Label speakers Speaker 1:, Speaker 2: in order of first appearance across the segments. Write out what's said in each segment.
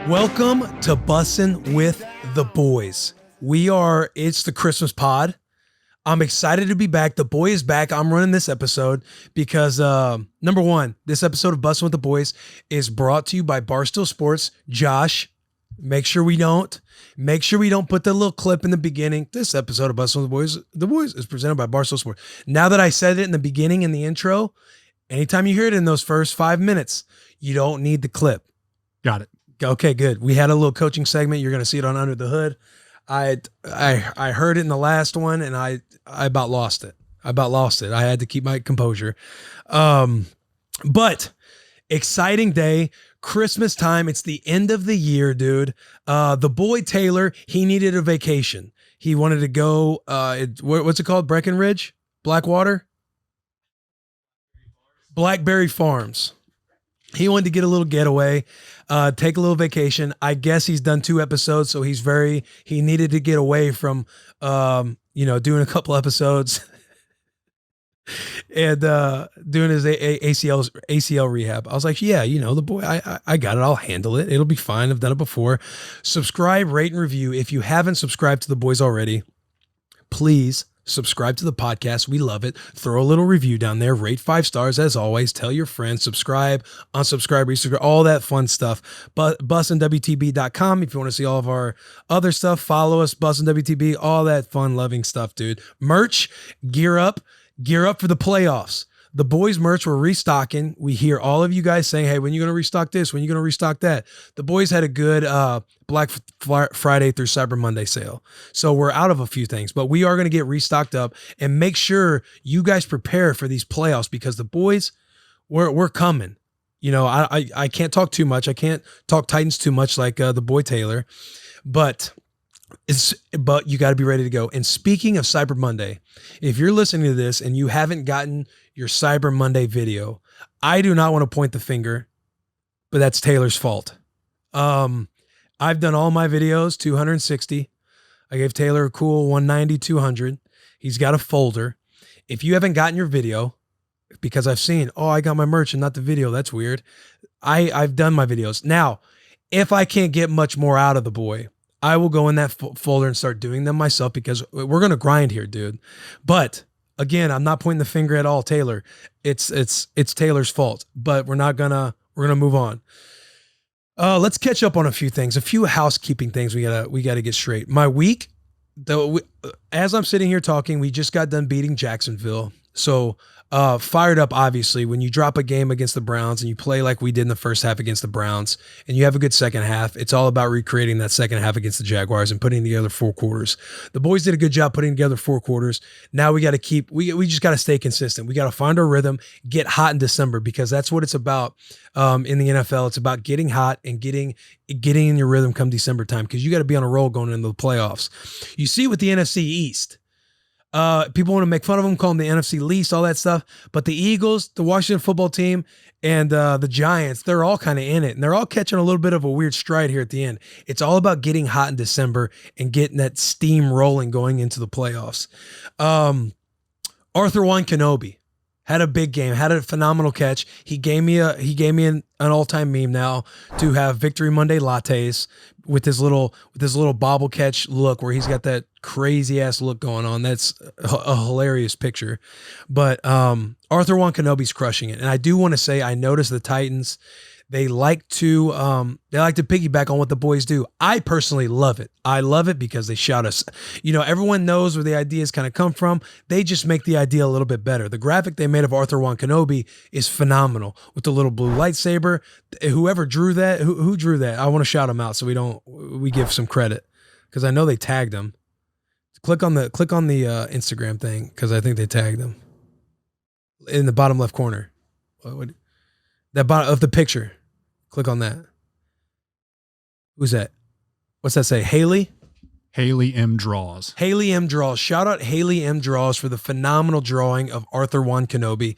Speaker 1: Welcome to Bussin with the Boys. It's the Christmas pod. I'm excited to be back. The boy is back. I'm running this episode because, number one, this episode of Bussin with the Boys is brought to you by Barstool Sports. Josh, make sure we don't put the little clip in the beginning. This episode of Bussin with the Boys is presented by Barstool Sports. Now that I said it in the beginning, in the intro, anytime you hear it in those first 5 minutes, you don't need the clip.
Speaker 2: Got it.
Speaker 1: Okay, good. We had a little coaching segment. You're going to see it on Under the Hood. I heard it in the last one, and I about lost it. I had to keep my composure. But exciting day, Christmas time. It's the end of the year, dude. The boy Taylor, he needed a vacation. He wanted to go. What's it called? Breckenridge, Blackwater, Blackberry Farms. He wanted to get a little getaway, take a little vacation. I guess he's done 2 episodes, so he needed to get away from, doing a couple episodes and doing his ACL rehab. I was like, yeah, the boy, I got it. I'll handle it. It'll be fine. I've done it before. Subscribe, rate, and review. If you haven't subscribed to the boys already, please subscribe to the podcast. We love it. Throw a little review down there. Rate 5 stars as always. Tell your friends. Subscribe, unsubscribe, resubscribe, all that fun stuff. But bussinwtb.com if you want to see all of our other stuff. Follow us, bussinwtb, all that fun, loving stuff, dude. Merch, gear up for the playoffs. The boys merch, we're restocking. We hear all of you guys saying, hey, when are you going to restock this? When are you going to restock that? The boys had a good Black Friday through Cyber Monday sale. So we're out of a few things, but we are going to get restocked up and make sure you guys prepare for these playoffs because the boys, we're coming. I can't talk too much. I can't talk Titans too much like the boy Taylor, but you got to be ready to go. And speaking of Cyber Monday, if you're listening to this and you haven't gotten your Cyber Monday video, I do not want to point the finger, but that's Taylor's fault. I've done all my videos, 260. I gave Taylor a cool 190, 200. He's got a folder. If you haven't gotten your video, because I've seen, I got my merch and not the video. That's weird. I've done my videos. Now, if I can't get much more out of the boy, I will go in that folder and start doing them myself because we're going to grind here, dude. But again, I'm not pointing the finger at all, Taylor. It's Taylor's fault, but we're going to move on. Let's catch up on a few things, a few housekeeping things we gotta get straight. My week, as I'm sitting here talking, we just got done beating Jacksonville. So fired up, obviously, when you drop a game against the Browns and you play like we did in the first half against the Browns and you have a good second half, it's all about recreating that second half against the Jaguars and putting together 4 quarters. The boys did a good job putting together 4 quarters. Now we got to we just got to stay consistent. We got to find our rhythm, get hot in December because that's what it's about in the NFL. It's about getting hot and getting in your rhythm come December time because you got to be on a roll going into the playoffs. You see with the NFC East, people want to make fun of them, call them the NFC least, all that stuff. But the Eagles, the Washington football team, and the Giants, they're all kind of in it. And they're all catching a little bit of a weird stride here at the end. It's all about getting hot in December and getting that steam rolling going into the playoffs. Arthur Juan Kenobi had a big game, had a phenomenal catch. He gave me an all-time meme now to have Victory Monday lattes with his little bobble catch look where he's got that crazy ass look going on. That's a hilarious picture. But Arthur Juan Kenobi's crushing it. And I do want to say I noticed the Titans, they like to piggyback on what the boys do. I personally love it. I love it because they shout us. Everyone knows where the ideas kind of come from. They just make the idea a little bit better. The graphic they made of Arthur Juan Kenobi is phenomenal with the little blue lightsaber. Whoever drew that, who drew that? I want to shout them out so we give some credit because I know they tagged them. Click on the Instagram thing because I think they tagged them in the bottom left corner. That bottom of the picture. Click on that. Who's that? What's that say? Haley
Speaker 2: M. Draws.
Speaker 1: Haley M. Draws. Shout out Haley M. Draws for the phenomenal drawing of Arthur Juan Kenobi.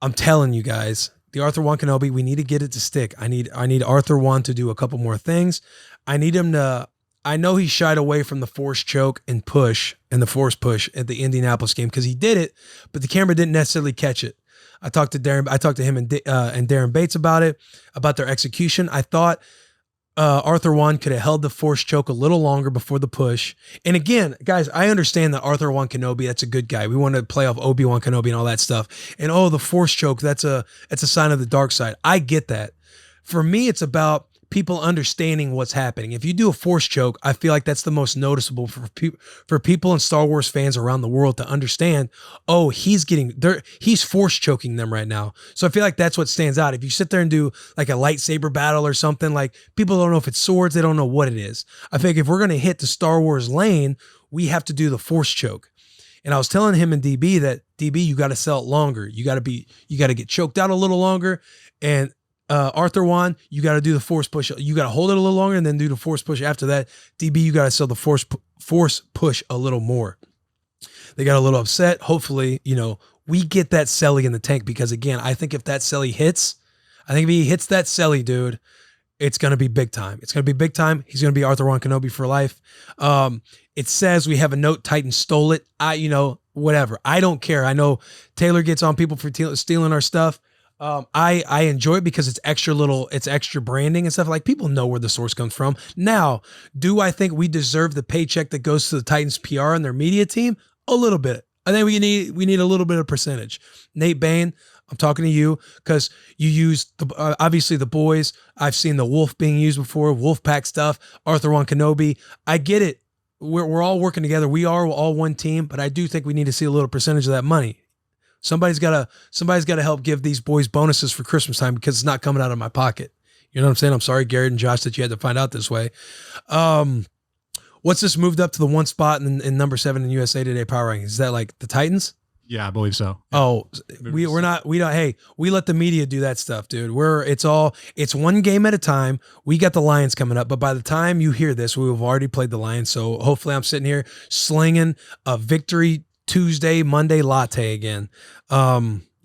Speaker 1: I'm telling you guys, the Arthur Juan Kenobi, we need to get it to stick. I need Arthur Juan to do a couple more things. I need him to. I know he shied away from the force choke and push and the force push at the Indianapolis game because he did it, but the camera didn't necessarily catch it. I talked to him and Darren Bates about it, about their execution. I thought Arthur Juan could have held the force choke a little longer before the push. And again, guys, I understand that Arthur Juan Kenobi, that's a good guy. We want to play off Obi-Wan Kenobi and all that stuff. And the force choke, that's a sign of the dark side. I get that. For me, it's about people understanding what's happening. If you do a force choke, I feel like that's the most noticeable for people and Star Wars fans around the world to understand, oh, he's force choking them right now. So I feel like that's what stands out. If you sit there and do like a lightsaber battle or something, like people don't know if it's swords, they don't know what it is. I think if we're going to hit the Star Wars lane, we have to do the force choke. And I was telling him and DB that, DB, you got to sell it longer. You got to get choked out a little longer. And Arthur Juan, you got to do the force push. You got to hold it a little longer and then do the force push after that. DB, you got to sell the force push a little more. They got a little upset. Hopefully, we get that celly in the tank because, again, I think if that celly hits, if he hits that celly, dude, it's going to be big time. It's going to be big time. He's going to be Arthur Juan Kenobi for life. It says we have a note, Titan stole it. Whatever. I don't care. I know Taylor gets on people for stealing our stuff. I enjoy it because it's extra branding and stuff. Like, people know where the source comes from. Now, do I think we deserve the paycheck that goes to the Titans PR and their media team? A little bit. I think we need a little bit of percentage. Nate Bain, I'm talking to you because you use obviously the boys. I've seen the Wolf being used before, Wolfpack stuff, Arthur Juan Kenobi. I get it. We're all working together. We are all one team, but I do think we need to see a little percentage of that money. Somebody's got to help give these boys bonuses for Christmas time because it's not coming out of my pocket. You know what I'm saying? I'm sorry, Garrett and Josh, that you had to find out this way. What's this moved up to the one spot in number 7 in USA Today Power Rankings? Is that like the Titans?
Speaker 2: Yeah, I believe so.
Speaker 1: Oh, we don't. Hey, we let the media do that stuff, dude. It's one game at a time. We got the Lions coming up, but by the time you hear this, we have already played the Lions. So hopefully I'm sitting here slinging a victory Tuesday, Monday latte again.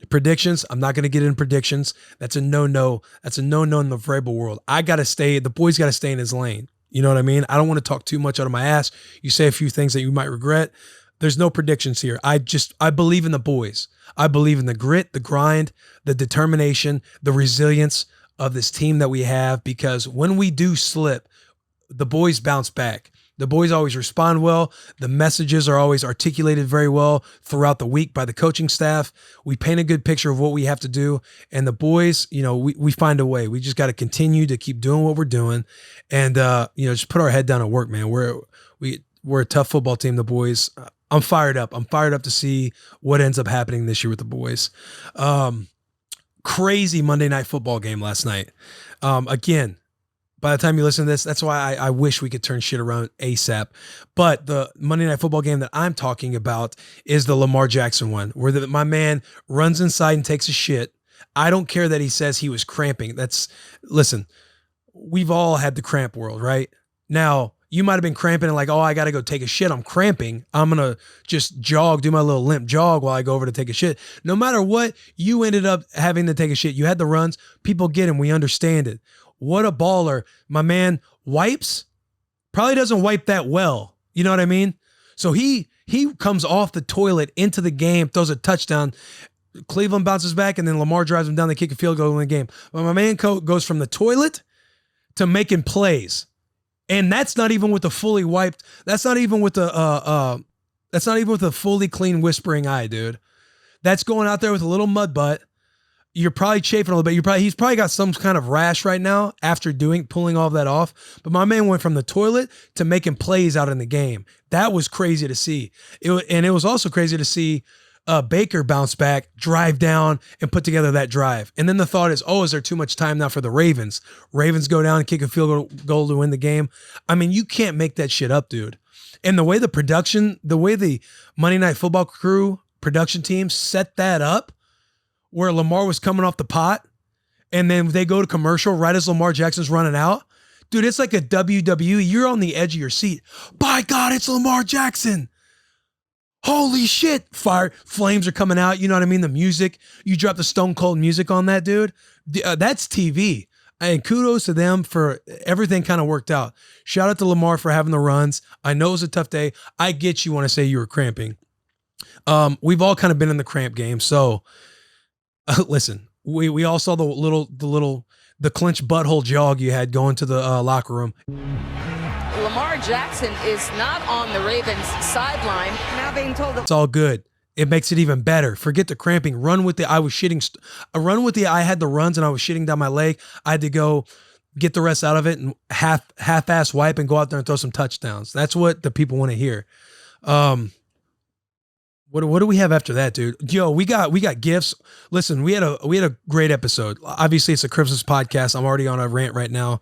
Speaker 1: Predictions. I'm not going to get in predictions. That's a no-no. That's a no-no in the Vrabel world. The boys got to stay in his lane. You know what I mean? I don't want to talk too much out of my ass. You say a few things that you might regret. There's no predictions here. I believe in the boys. I believe in the grit, the grind, the determination, the resilience of this team that we have, because when we do slip, the boys bounce back. The boys always respond well. The messages are always articulated very well throughout the week by the coaching staff. We paint a good picture of what we have to do. And the boys, we find a way. We just got to continue to keep doing what we're doing and, just put our head down and work, man. We're a tough football team, the boys. I'm fired up. I'm fired up to see what ends up happening this year with the boys. Crazy Monday Night Football game last night. Again, by the time you listen to this, that's why I wish we could turn shit around ASAP. But the Monday Night Football game that I'm talking about is the Lamar Jackson one, where my man runs inside and takes a shit. I don't care that he says he was cramping. Listen, we've all had the cramp world, right? Now, you might have been cramping and like, oh, I got to go take a shit. I'm cramping. I'm going to just do my little limp jog while I go over to take a shit. No matter what, you ended up having to take a shit. You had the runs. People get him. We understand it. What a baller. My man wipes. Probably doesn't wipe that well. You know what I mean? So he comes off the toilet into the game, throws a touchdown. Cleveland bounces back, and then Lamar drives him down. They kick a field goal in the game. But my man goes from the toilet to making plays. And that's not even with the fully wiped. That's not even with the fully clean whispering eye, dude. That's going out there with a little mud butt. You're probably chafing a little bit. He's probably got some kind of rash right now after pulling all of that off. But my man went from the toilet to making plays out in the game. That was crazy to see. And it was also crazy to see Baker bounce back, drive down, and put together that drive. And then the thought is, is there too much time now for the Ravens? Ravens go down and kick a field goal to win the game. I mean, you can't make that shit up, dude. And the way the Monday Night Football crew production team set that up, where Lamar was coming off the pot, and then they go to commercial right as Lamar Jackson's running out. Dude, it's like a WWE. You're on the edge of your seat. By God, it's Lamar Jackson. Holy shit. Flames are coming out. You know what I mean? The music. You drop the Stone Cold music on that, dude. That's TV. And kudos to them for everything kind of worked out. Shout out to Lamar for having the runs. I know it was a tough day. I get you want to say you were cramping. We've all kind of been in the cramp game. So listen, we all saw the the clenched butthole jog you had going to the locker room.
Speaker 3: Lamar Jackson is not on the Ravens sideline. Now being told
Speaker 1: It's all good. It makes it even better. Forget the cramping. Run with the, I was shitting, I had the runs and I was shitting down my leg. I had to go get the rest out of it and half-ass wipe and go out there and throw some touchdowns. That's what the people want to hear. What do we have after that, dude? Yo, we got gifts. Listen, we had a great episode. Obviously, it's a Christmas podcast. I'm already on a rant right now.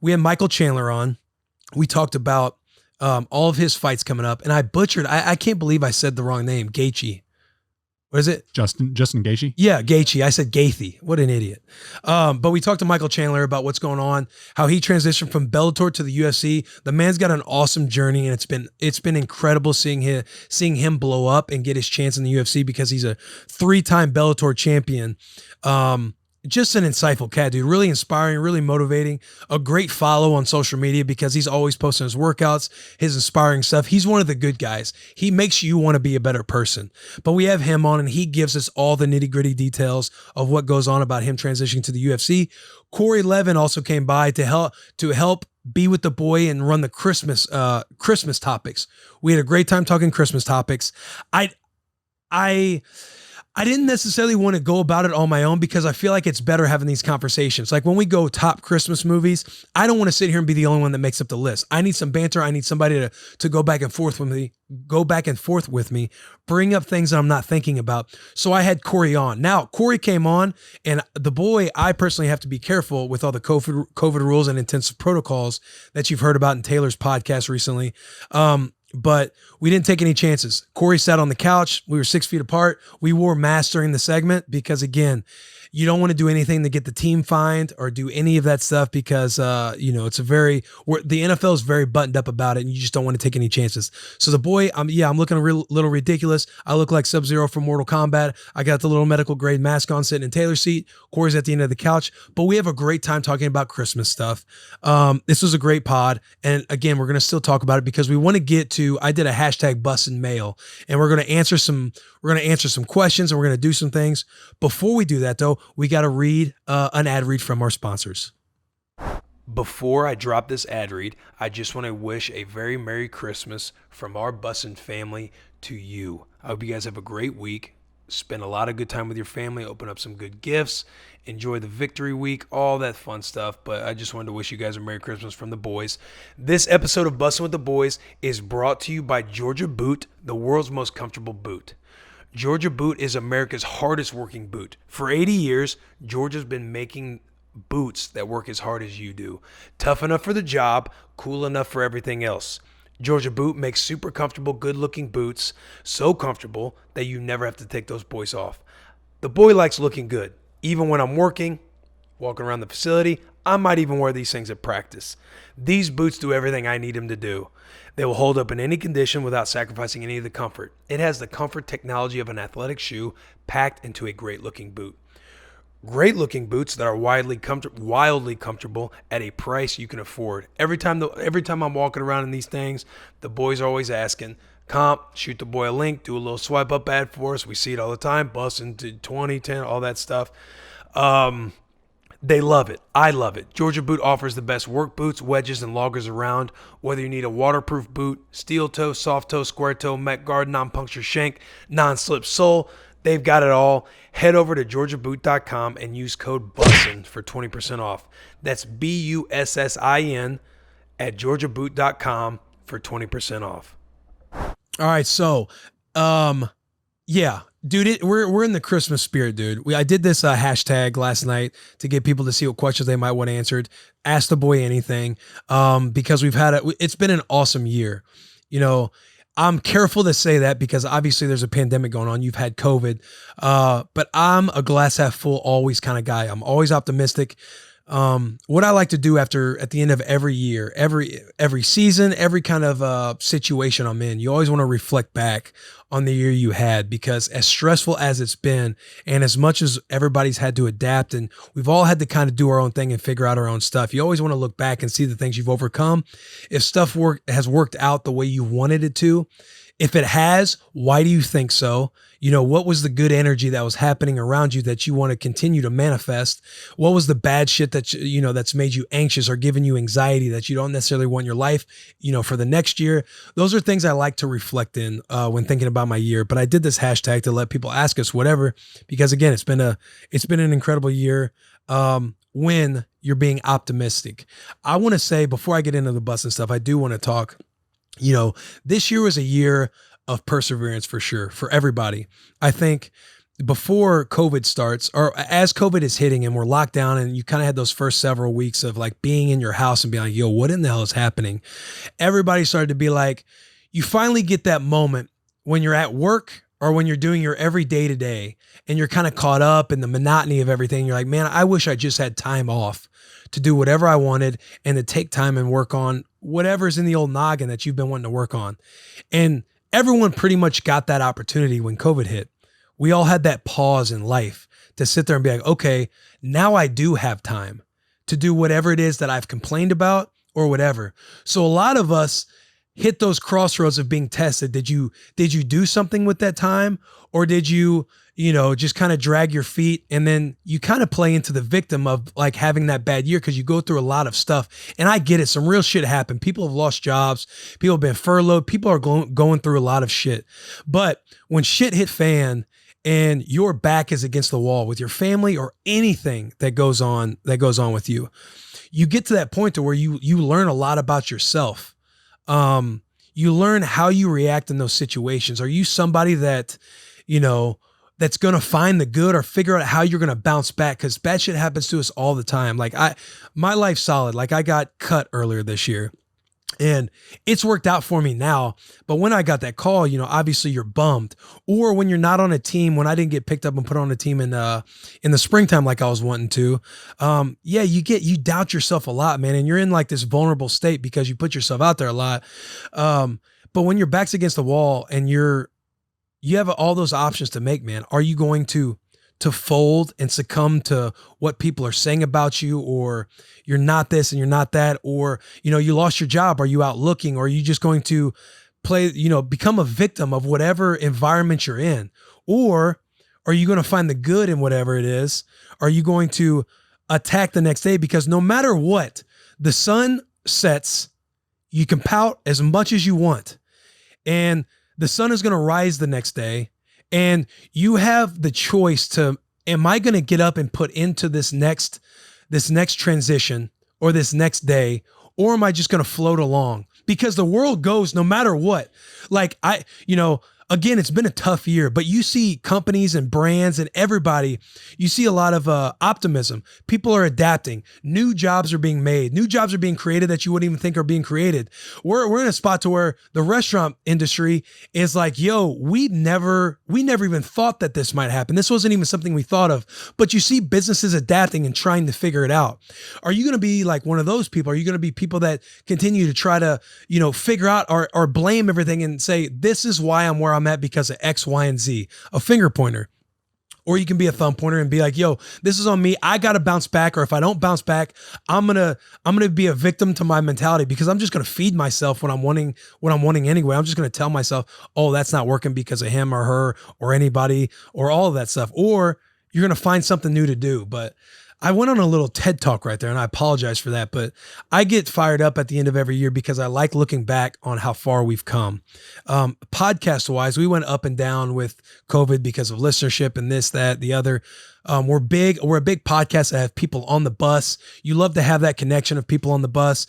Speaker 1: We had Michael Chandler on. We talked about all of his fights coming up, and I butchered. I can't believe I said the wrong name. Gaethje. What is it?
Speaker 2: Justin Gaethje?
Speaker 1: Yeah, Gaethje. I said Gaethje. What an idiot. But we talked to Michael Chandler about what's going on, how he transitioned from Bellator to the UFC. The man's got an awesome journey, and it's been incredible seeing him blow up and get his chance in the UFC because he's a 3-time Bellator champion. Just an insightful cat, dude. Really inspiring, really motivating. A great follow on social media because he's always posting his workouts, his inspiring stuff. He's one of the good guys. He makes you want to be a better person. But we have him on, and he gives us all the nitty-gritty details of what goes on about him transitioning to the UFC. Corey Levin also came by to help be with the boy and run the Christmas topics. We had a great time talking Christmas topics. I didn't necessarily want to go about it on my own because I feel like it's better having these conversations. Like when we go top Christmas movies, I don't want to sit here and be the only one that makes up the list. I need some banter. I need somebody to go back and forth with me, bring up things that I'm not thinking about. So I had Corey on. Now, Corey came on, and the boy, I personally have to be careful with all the COVID rules and intensive protocols that you've heard about in Taylor's podcast recently. But we didn't take any chances. Corey sat on the couch. We were 6 feet apart. We wore masks during the segment because, again, you don't want to do anything to get the team fined or do any of that stuff because, the NFL is very buttoned up about it and you just don't want to take any chances. So the boy, I'm looking a little ridiculous. I look like Sub-Zero from Mortal Kombat. I got the little medical grade mask on sitting in Taylor's seat. Corey's at the end of the couch, but we have a great time talking about Christmas stuff. This was a great pod. And again, we're going to still talk about it because we want to get to, I did a hashtag Bussin mail and we're going to answer some questions and we're going to do some things. Before we do that though, we got to read an ad read from our sponsors. Before I drop this ad read, I just want to wish a very Merry Christmas from our Bussin family to you. I hope you guys have a great week. Spend a lot of good time with your family, open up some good gifts, enjoy the victory week, all that fun stuff. But I just wanted to wish you guys a Merry Christmas from the boys. This episode of Bussin' with the Boys is brought to you by Georgia Boot, the world's most comfortable boot. Georgia Boot is America's hardest working boot. For 80 years, Georgia's been making boots that work as hard as you do. Tough enough for the job, cool enough for everything else. Georgia Boot makes super comfortable, good-looking boots, so comfortable that you never have to take those boys off. The boy likes looking good. Even when I'm walking around the facility, I might even wear these things at practice. These boots do everything I need them to do. They will hold up in any condition without sacrificing any of the comfort. It has the comfort technology of an athletic shoe packed into a great-looking boot. Great-looking boots that are wildly comfortable at a price you can afford. Every time I'm walking around in these things, the boys are always asking, comp, shoot the boy a link, do a little swipe up ad for us. We see it all the time, Bussin' to 20, 10, all that stuff. They love it. I love it. Georgia Boot offers the best work boots, wedges, and loggers around. Whether you need a waterproof boot, steel toe, soft toe, square toe, Met guard, non-puncture shank, non-slip sole, they've got it all. Head over to georgiaboot.com and use code BUSSIN for 20% off. That's BUSSIN at georgiaboot.com for 20% off. All right, so yeah. Dude, we're in the Christmas spirit, dude. I did this hashtag last night to get people to see what questions they might want answered. Ask the boy anything, because it's been an awesome year. You know, I'm careful to say that because obviously there's a pandemic going on. You've had COVID, but I'm a glass half full always kind of guy. I'm always optimistic. What I like to do at the end of every year, every season, every kind of situation I'm in, you always want to reflect back on the year you had, because as stressful as it's been and as much as everybody's had to adapt and we've all had to kind of do our own thing and figure out our own stuff, you always want to look back and see the things you've overcome. If stuff has worked out the way you wanted it to, If it has, why do you think so? You know, what was the good energy that was happening around you that you want to continue to manifest? What was the bad shit that, you know, that's made you anxious or given you anxiety that you don't necessarily want in your life, you know, for the next year? Those are things I like to reflect in when thinking about my year. But I did this hashtag to let people ask us whatever, because again, it's been an incredible year. When you're being optimistic, I want to say before I get into the bus and stuff, I do want to talk, you know, this year was a year of perseverance for sure, for everybody. I think before COVID starts, or as COVID is hitting and we're locked down and you kind of had those first several weeks of like being in your house and being like, yo, what in the hell is happening? Everybody started to be like, you finally get that moment when you're at work or when you're doing your every day to day and you're kind of caught up in the monotony of everything. You're like, man, I wish I just had time off to do whatever I wanted and to take time and work on whatever's in the old noggin that you've been wanting to work on. And everyone pretty much got that opportunity when COVID hit. We all had that pause in life to sit there and be like, okay, now I do have time to do whatever it is that I've complained about or whatever. So a lot of us hit those crossroads of being tested. Did you do something with that time, or did you just kind of drag your feet, and then you kind of play into the victim of like having that bad year because you go through a lot of stuff. And I get it. Some real shit happened. People have lost jobs. People have been furloughed. People are going through a lot of shit. But when shit hit fan and your back is against the wall with your family or anything that goes on with you, you get to that point to where you learn a lot about yourself. You learn how you react in those situations. Are you somebody that, that's going to find the good or figure out how you're going to bounce back? Because bad shit happens to us all the time. Like my life's solid. Like I got cut earlier this year and it's worked out for me now. But when I got that call, obviously you're bummed. Or when you're not on a team, when I didn't get picked up and put on a team in the springtime like I was wanting to, you doubt yourself a lot, man. And you're in like this vulnerable state because you put yourself out there a lot. But when your back's against the wall and you have all those options to make, man. Are you going to fold and succumb to what people are saying about you, or you're not this and you're not that, or, you lost your job? Are you out looking, or are you just going to become a victim of whatever environment you're in? Or are you going to find the good in whatever it is? Are you going to attack the next day? Because no matter what, the sun sets, you can pout as much as you want, and the sun is going to rise the next day, and you have the choice to, am I going to get up and put into this next transition or this next day, or am I just going to float along? Because the world goes no matter what. Like again, it's been a tough year, but you see companies and brands and everybody, you see a lot of optimism. People are adapting. New jobs are being made. New jobs are being created that you wouldn't even think are being created. We're in a spot to where the restaurant industry is like, yo, we never even thought that this might happen. This wasn't even something we thought of. But you see businesses adapting and trying to figure it out. Are you going to be like one of those people? Are you going to be people that continue to try to, figure out or blame everything and say, this is why I'm where I'm at because of X, Y, and Z, a finger pointer? Or you can be a thumb pointer and be like, yo, this is on me. I got to bounce back. Or if I don't bounce back, I'm going to be a victim to my mentality because I'm just going to feed myself what I'm wanting anyway. I'm just going to tell myself, oh, that's not working because of him or her or anybody or all of that stuff. Or you're going to find something new to do. But I went on a little TED talk right there, and I apologize for that, but I get fired up at the end of every year because I like looking back on how far we've come. Podcast wise, we went up and down with COVID because of listenership and this, that, the other. We're a big podcast that have people on the bus. You love to have that connection of people on the bus.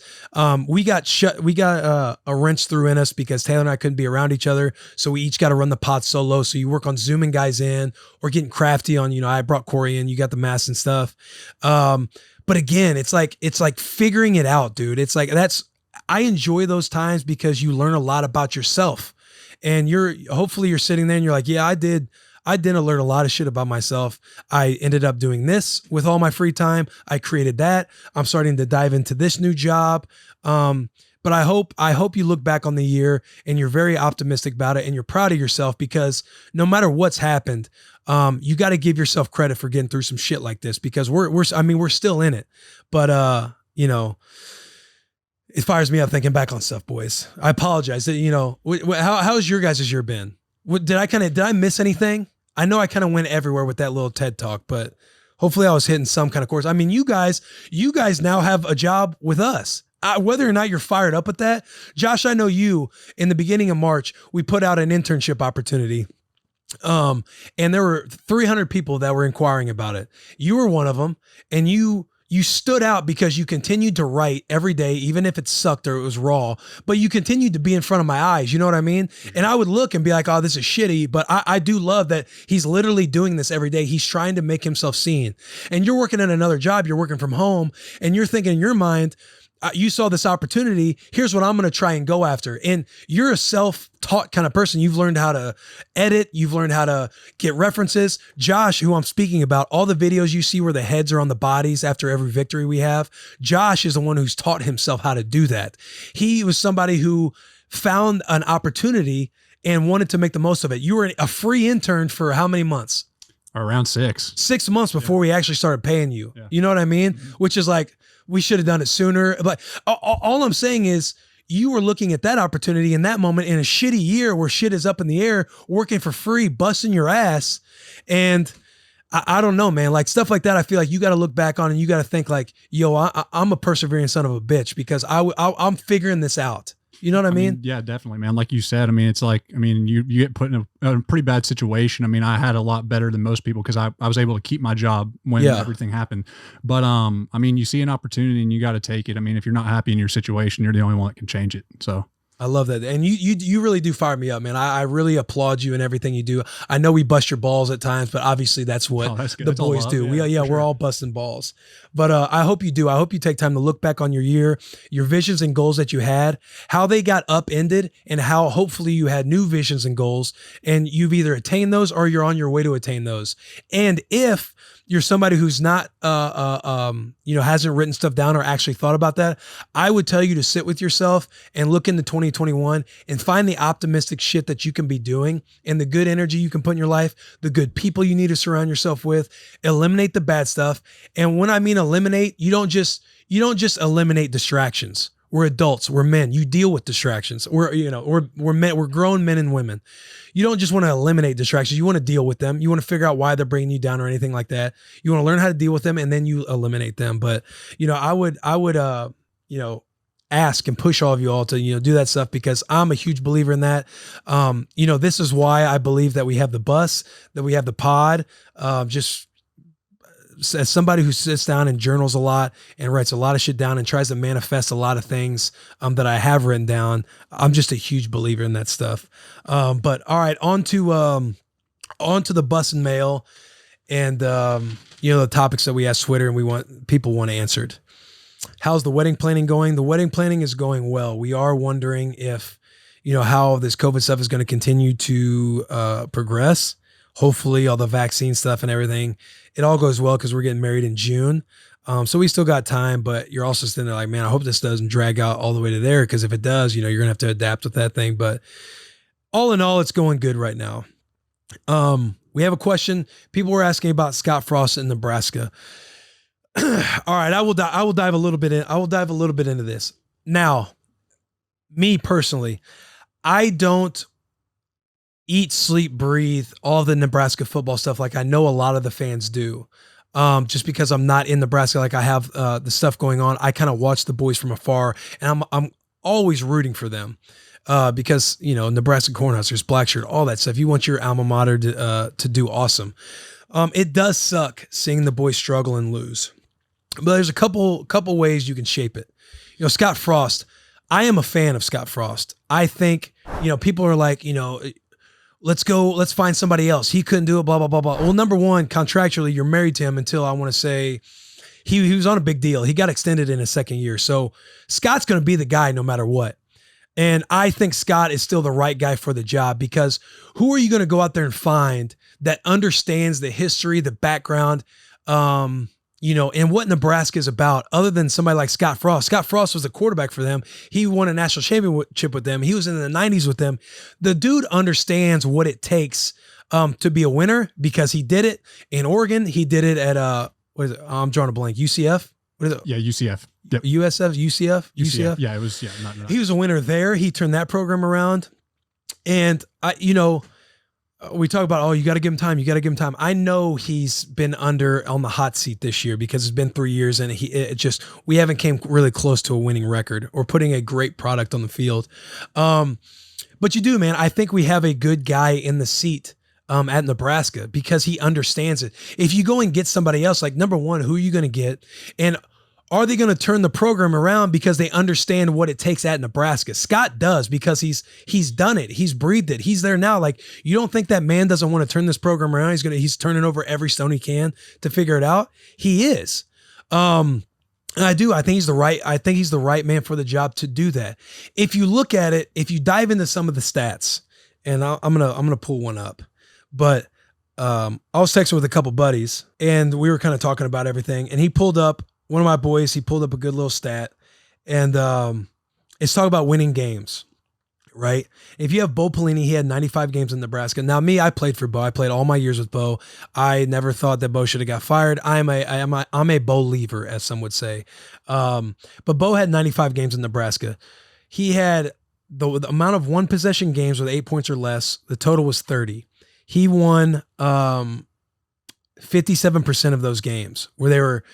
Speaker 1: We got a wrench through in us because Taylor and I couldn't be around each other. So we each got to run the pod solo. So you work on zooming guys in or getting crafty on, I brought Corey in, you got the mask and stuff. But again, it's like figuring it out, dude. It's like, I enjoy those times because you learn a lot about yourself, and hopefully you're sitting there and you're like, yeah, I didn't learn a lot of shit about myself. I ended up doing this with all my free time. I created that. I'm starting to dive into this new job. But I hope you look back on the year and you're very optimistic about it and you're proud of yourself, because no matter what's happened, you got to give yourself credit for getting through some shit like this, because we're still in it. But It fires me up thinking back on stuff, boys. I apologize. You know, how's your guys' year been? Did I miss anything? I know I kind of went everywhere with that little TED talk, but hopefully I was hitting some kind of course. I mean, you guys now have a job with us. Whether or not you're fired up at that, Josh, I know you in the beginning of March, we put out an internship opportunity. And there were 300 people that were inquiring about it. You were one of them, and you stood out because you continued to write every day, even if it sucked or it was raw, but you continued to be in front of my eyes. You know what I mean? And I would look and be like, oh, this is shitty. But I do love that he's literally doing this every day. He's trying to make himself seen. And you're working at another job. You're working from home, and you're thinking in your mind, you saw this opportunity. Here's what I'm going to try and go after. And you're a self-taught kind of person. You've learned how to edit. You've learned how to get references. Josh, who I'm speaking about, all the videos you see where the heads are on the bodies after every victory we have, Josh is the one who's taught himself how to do that. He was somebody who found an opportunity and wanted to make the most of it. You were a free intern for how many months?
Speaker 2: Around 6.
Speaker 1: 6 months before we actually started paying you.
Speaker 2: Yeah.
Speaker 1: You know what I mean? Which is like, we should have done it sooner. But all I'm saying is you were looking at that opportunity in that moment in a shitty year where shit is up in the air, working for free, busting your ass. And I don't know, man, like stuff like that. I feel like you got to look back on and you got to think like, yo, I'm a persevering son of a bitch because I'm figuring this out. You know what I mean?
Speaker 2: Yeah, definitely, man. Like you said, I mean, it's like, I mean, you get put in a pretty bad situation. I mean, I had a lot better than most people because I was able to keep my job when everything happened. But, I mean, you see an opportunity and you got to take it. I mean, if you're not happy in your situation, you're the only one that can change it. So
Speaker 1: I love that. And you really do fire me up, man. I really applaud you in everything you do. I know we bust your balls at times, but obviously that's what the boys do. We're all busting balls. But I hope you do. I hope you take time to look back on your year, your visions and goals that you had, how they got upended, and how hopefully you had new visions and goals, and you've either attained those or you're on your way to attain those. And if you're somebody who's not, hasn't written stuff down or actually thought about that, I would tell you to sit with yourself and look into 2021 and find the optimistic shit that you can be doing and the good energy you can put in your life, the good people you need to surround yourself with, eliminate the bad stuff. And when I mean eliminate, you don't just eliminate distractions. We're adults. We're men. You deal with distractions. We're men. We're grown men and women. You don't just want to eliminate distractions. You want to deal with them. You want to figure out why they're bringing you down or anything like that. You want to learn how to deal with them, and then you eliminate them. But I would ask and push all of you all to do that stuff because I'm a huge believer in that. This is why I believe that we have the bus, that we have the pod. Just as somebody who sits down and journals a lot and writes a lot of shit down and tries to manifest a lot of things that I have written down, I'm just a huge believer in that stuff. But all right, on to the Bussin mail and the topics that we asked Twitter and people want answered. How's the wedding planning going? The wedding planning is going well. We are wondering if how this COVID stuff is going to continue to progress. Hopefully all the vaccine stuff and everything, it all goes well because we're getting married in June. So we still got time, but you're also sitting there like, man, I hope this doesn't drag out all the way to there. Cause if it does, you're going to have to adapt with that thing. But all in all, it's going good right now. We have a question. People were asking about Scott Frost in Nebraska. All right. I will dive a little bit into this. Now, me personally, I don't eat, sleep, breathe all the Nebraska football stuff like I know a lot of the fans do. Just because I'm not in Nebraska, like I have the stuff going on, I kind of watch the boys from afar, and I'm always rooting for them because Nebraska Cornhuskers, Black Shirt, all that stuff. You want your alma mater to do awesome. It does suck seeing the boys struggle and lose, but there's a couple ways you can shape it. Scott Frost. I am a fan of Scott Frost. I think people are like let's find somebody else. He couldn't do it, blah, blah, blah, blah. Well, number one, contractually, you're married to him until I want to say he was on a big deal. He got extended in his second year. So Scott's going to be the guy no matter what. And I think Scott is still the right guy for the job because who are you going to go out there and find that understands the history, the background, and what Nebraska is about other than somebody like Scott Frost. Scott Frost was the quarterback for them. He won a national championship with them. He was in the 90s with them. The dude understands what it takes to be a winner because he did it in Oregon. He did it at, I'm drawing a blank, UCF? What is it?
Speaker 2: Yeah, UCF. Yep.
Speaker 1: USF, UCF.
Speaker 2: Yeah, it was. Yeah,
Speaker 1: He was a winner there. He turned that program around, and we talk about, oh, you got to give him time. You got to give him time. I know he's been on the hot seat this year because it's been 3 years and we haven't came really close to a winning record or putting a great product on the field. But you do, man. I think we have a good guy in the seat at Nebraska because he understands it. If you go and get somebody else, like, number one, who are you going to get? And are they going to turn the program around because they understand what it takes at Nebraska? Scott does because he's done it. He's breathed it. He's there now. Like, you don't think that man doesn't want to turn this program around? He's turning over every stone he can to figure it out. He is. And I think he's the right man for the job to do that. If you look at it, if you dive into some of the stats, and I'm gonna pull one up, but I was texting with a couple buddies and we were kind of talking about everything, and he pulled up. One of my boys, he pulled up a good little stat, and it's talking about winning games, right? If you have Bo Pelini, he had 95 games in Nebraska. Now, me, I played for Bo. I played all my years with Bo. I never thought that Bo should have got fired. I'm a Bo leaver, as some would say. But Bo had 95 games in Nebraska. He had the amount of one possession games with 8 points or less. The total was 30. He won 57% of those games where they were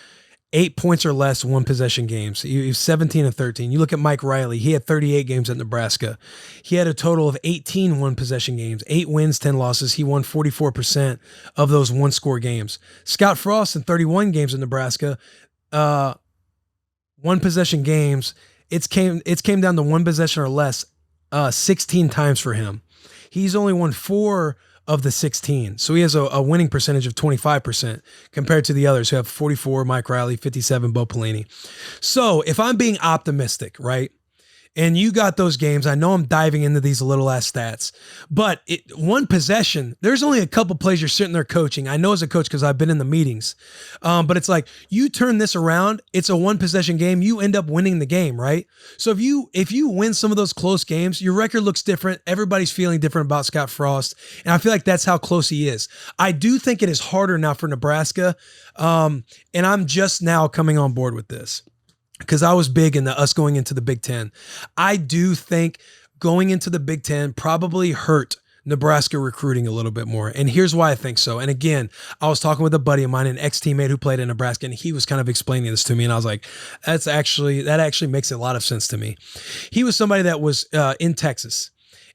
Speaker 1: 8 points or less, one possession games. He was 17-13. You look at Mike Riley. He had 38 games at Nebraska. He had a total of 18 one possession games, 8 wins, 10 losses. He won 44% of those one score games. Scott Frost in 31 games in Nebraska, one possession games. It's came down to one possession or less 16 times for him. He's only won 4 of the 16. So he has a winning percentage of 25% compared to the others who have 44, Mike Riley, 57, Bo Pelini. So if I'm being optimistic, right, and you got those games, I know I'm diving into these little ass stats, but one possession, there's only a couple plays you're sitting there coaching. I know as a coach because I've been in the meetings, but it's like you turn this around, it's a one possession game, you end up winning the game, right? So if you win some of those close games, your record looks different. Everybody's feeling different about Scott Frost, and I feel like that's how close he is. I do think it is harder now for Nebraska, and I'm just now coming on board with this, because I was big in us going into the Big Ten. I do think going into the Big Ten probably hurt Nebraska recruiting a little bit more. And here's why I think so. And again, I was talking with a buddy of mine, an ex-teammate who played in Nebraska, and he was kind of explaining this to me. And I was like, that actually makes a lot of sense to me. He was somebody that was in Texas.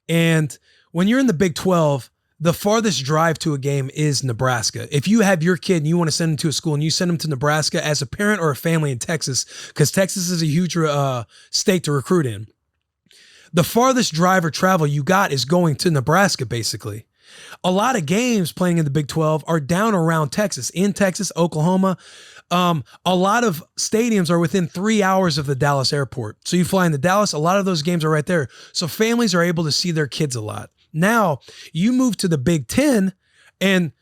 Speaker 1: And when you're in the Big 12, the farthest drive to a game is Nebraska. If you have your kid and you want to send him to a school and you send him to Nebraska as a parent or a family in Texas, because Texas is a huge state to recruit in, the farthest drive or travel you got is going to Nebraska, basically. A lot of games playing in the Big 12 are down around Texas, in Texas, Oklahoma. A lot of stadiums are within 3 hours of the Dallas airport. So you fly into Dallas, a lot of those games are right there. So families are able to see their kids a lot. Now, you move to the Big Ten, and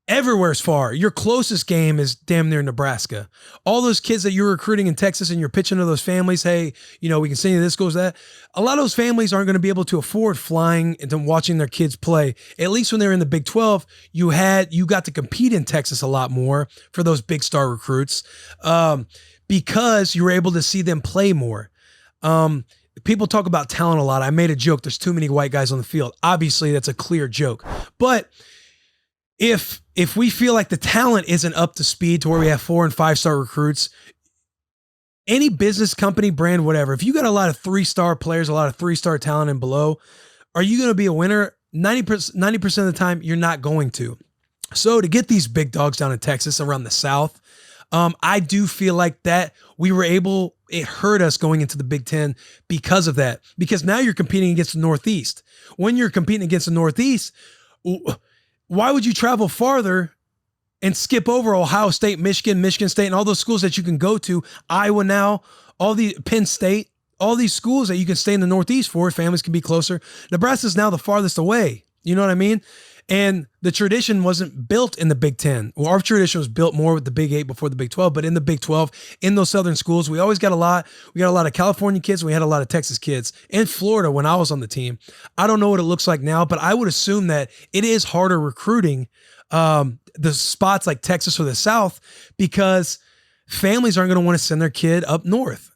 Speaker 1: everywhere's far. Your closest game is damn near Nebraska. All those kids that you're recruiting in Texas and you're pitching to those families, hey, we can send you this, goes that. A lot of those families aren't going to be able to afford flying and watching their kids play. At least when they're in the Big 12, you got to compete in Texas a lot more for those big star recruits because you were able to see them play more. People talk about talent a lot. I made a joke. There's too many white guys on the field. Obviously, that's a clear joke. But if we feel like the talent isn't up to speed to where we have 4 and 5 star recruits, any business, company, brand, whatever, if you got a lot of 3-star players, a lot of 3-star talent and below, are you going to be a winner? 90% of the time, you're not going to. So to get these big dogs down in Texas around the South, I do feel like that it hurt us going into the Big Ten because of that. Because now you're competing against the Northeast. When you're competing against the Northeast, why would you travel farther and skip over Ohio State, Michigan State, and all those schools that you can go to, Iowa now, Penn State, all these schools that you can stay in the Northeast for, families can be closer. Nebraska is now the farthest away. You know what I mean? And the tradition wasn't built in the Big Ten. Well, our tradition was built more with the Big 8 before the Big 12, but in the Big 12, in those southern schools, we always got a lot. We got a lot of California kids. We had a lot of Texas kids. And Florida when I was on the team. I don't know what it looks like now, but I would assume that it is harder recruiting the spots like Texas or the South because families aren't going to want to send their kid up north.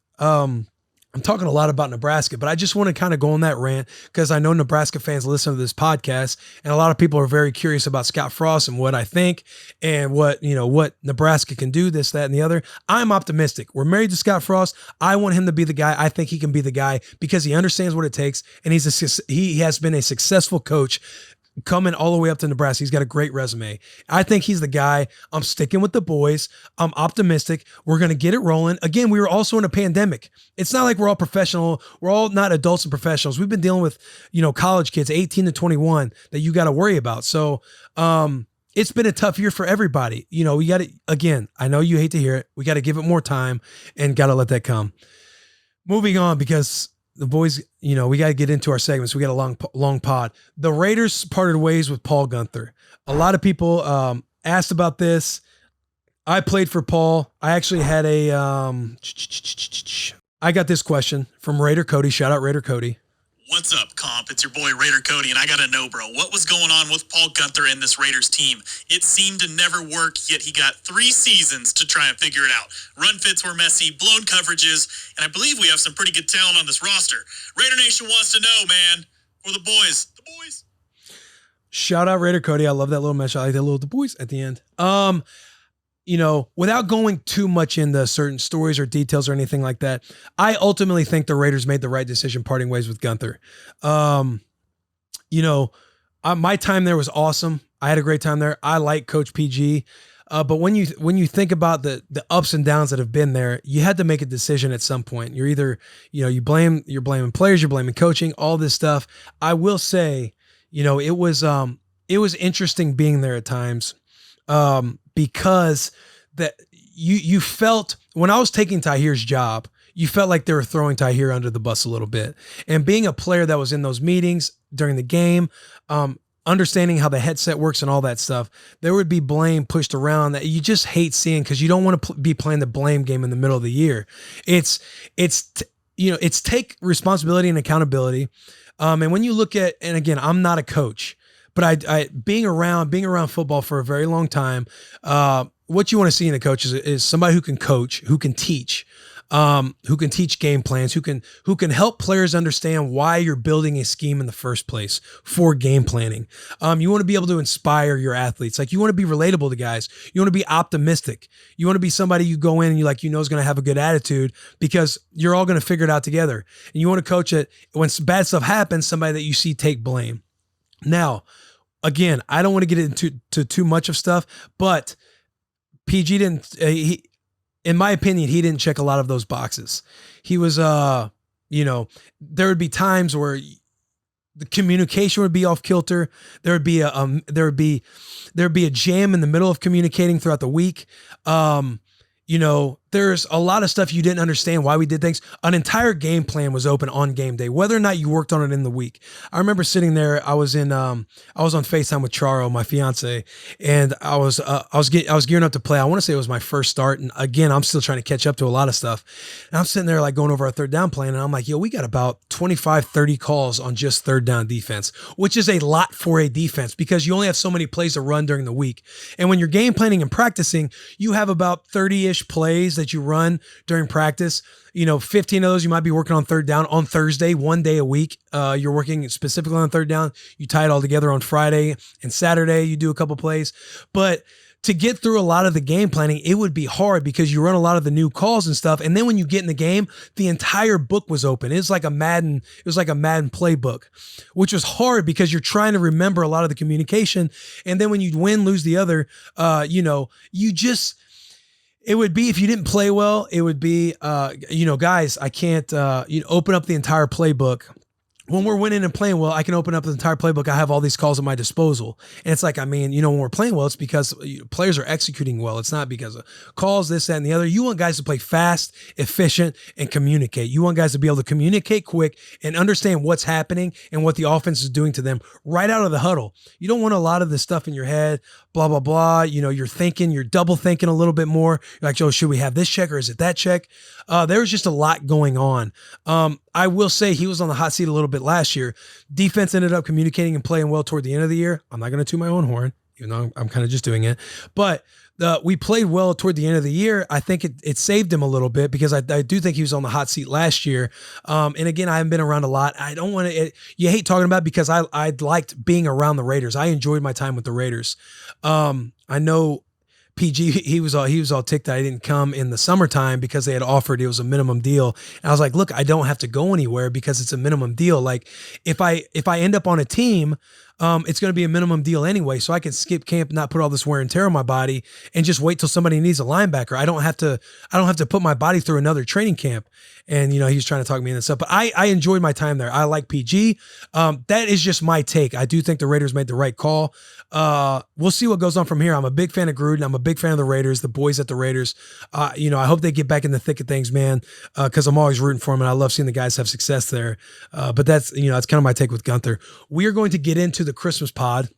Speaker 1: I'm talking a lot about Nebraska, but I just want to kind of go on that rant because I know Nebraska fans listen to this podcast, and a lot of people are very curious about Scott Frost and what I think and what Nebraska can do, this, that, and the other. I'm optimistic. We're married to Scott Frost. I want him to be the guy. I think he can be the guy because he understands what it takes, and he has been a successful coach coming all the way up to Nebraska. He's got a great resume. I think he's the guy. I'm sticking with the boys. I'm optimistic. We're going to get it rolling. Again, we were also in a pandemic. It's not like we're all professional. We're all not adults and professionals. We've been dealing with, college kids, 18 to 21 that you got to worry about. So, it's been a tough year for everybody. We got to, again, I know you hate to hear it. We got to give it more time and got to let that come. Moving on, because the boys, we got to get into our segments. We got a long pod. The Raiders parted ways with Paul Gunther. A lot of people asked about this. I played for Paul. I actually had I got this question from Raider Cody. Shout out Raider Cody.
Speaker 4: What's up, comp? It's your boy Raider Cody, and I gotta know, bro, what was going on with Paul Gunther and this Raiders team? It seemed to never work, yet he got 3 seasons to try and figure it out. Run fits were messy, blown coverages, and I believe we have some pretty good talent on this roster. Raider Nation wants to know, man. For the boys. The boys.
Speaker 1: Shout out Raider Cody. I love that little message. I like that little the boys at the end. Without going too much into certain stories or details or anything like that, I ultimately think the Raiders made the right decision parting ways with Gunther. My time there was awesome. I had a great time there. I like Coach PG. But when you think about the ups and downs that have been there, you had to make a decision at some point. You're either, you're blaming players, you're blaming coaching, all this stuff. I will say, it was interesting being there at times. Because that you felt when I was taking Tahir's job, you felt like they were throwing Tahir under the bus a little bit. And being a player that was in those meetings during the game, understanding how the headset works and all that stuff, there would be blame pushed around that you just hate seeing because you don't want to be playing the blame game in the middle of the year. It's take responsibility and accountability. And when you look at, and again, I'm not a coach, but I being around football for a very long time, what you want to see in a coach is somebody who can coach, who can teach game plans, who can help players understand why you're building a scheme in the first place for game planning. You want to be able to inspire your athletes. Like, you want to be relatable to guys. You want to be optimistic. You want to be somebody you go in and is going to have a good attitude because you're all going to figure it out together. And you want to coach it when bad stuff happens, somebody that you see take blame. Now, again, I don't want to get into too much of stuff, but PG didn't, in my opinion, he didn't check a lot of those boxes. He was, there would be times where the communication would be off kilter. There would be a jam in the middle of communicating throughout the week. There's a lot of stuff you didn't understand why we did things. An entire game plan was open on game day, whether or not you worked on it in the week. I remember sitting there. I was on FaceTime with Charo, my fiance, and I was gearing up to play. I want to say it was my first start. And again, I'm still trying to catch up to a lot of stuff. And I'm sitting there like going over our third down plan. And I'm like, we got about 25, 30 calls on just third down defense, which is a lot for a defense because you only have so many plays to run during the week. And when you're game planning and practicing, you have about 30-ish plays that you run during practice. 15 of those you might be working on third down on Thursday, one day a week. You're working specifically on third down. You tie it all together on Friday and Saturday. You do a couple plays, but to get through a lot of the game planning, it would be hard because you run a lot of the new calls and stuff. And then when you get in the game, the entire book was open. It was like a Madden playbook, which was hard because you're trying to remember a lot of the communication. And then when you win, lose the other, it would be, if you didn't play well, it would be, guys, I can't, open up the entire playbook. When we're winning and playing well, I can open up the entire playbook. I have all these calls at my disposal. And it's like, when we're playing well, it's because players are executing well. It's not because of calls, this, that, and the other. You want guys to play fast, efficient, and communicate. You want guys to be able to communicate quick and understand what's happening and what the offense is doing to them right out of the huddle. You don't want a lot of this stuff in your head, blah, blah, blah. You're double thinking a little bit more. You're like, should we have this check or is it that check? There was just a lot going on. I will say he was on the hot seat a little bit last year. Defense ended up communicating and playing well toward the end of the year. I'm not going to toot my own horn. even though I'm kind of just doing it. But we played well toward the end of the year. I think it saved him a little bit because I do think he was on the hot seat last year. And again, I haven't been around a lot. I don't want to, you hate talking about it because I liked being around the Raiders. I enjoyed my time with the Raiders. I know PG, he was all ticked that I didn't come in the summertime because they had offered, it was a minimum deal. And I was like, look, I don't have to go anywhere because it's a minimum deal. Like if I end up on a team, it's going to be a minimum deal anyway. So I can skip camp, not put all this wear and tear on my body and just wait till somebody needs a linebacker. I don't have to put my body through another training camp. And, he was trying to talk me into stuff, but I enjoyed my time there. I like PG. That is just my take. I do think the Raiders made the right call. We'll see what goes on from here. I'm a big fan of Gruden. I'm a big fan of the Raiders, the boys at the Raiders. I hope they get back in the thick of things, man. Cause I'm always rooting for them and I love seeing the guys have success there. But that's kind of my take with Gunther. We are going to get into the Christmas pod.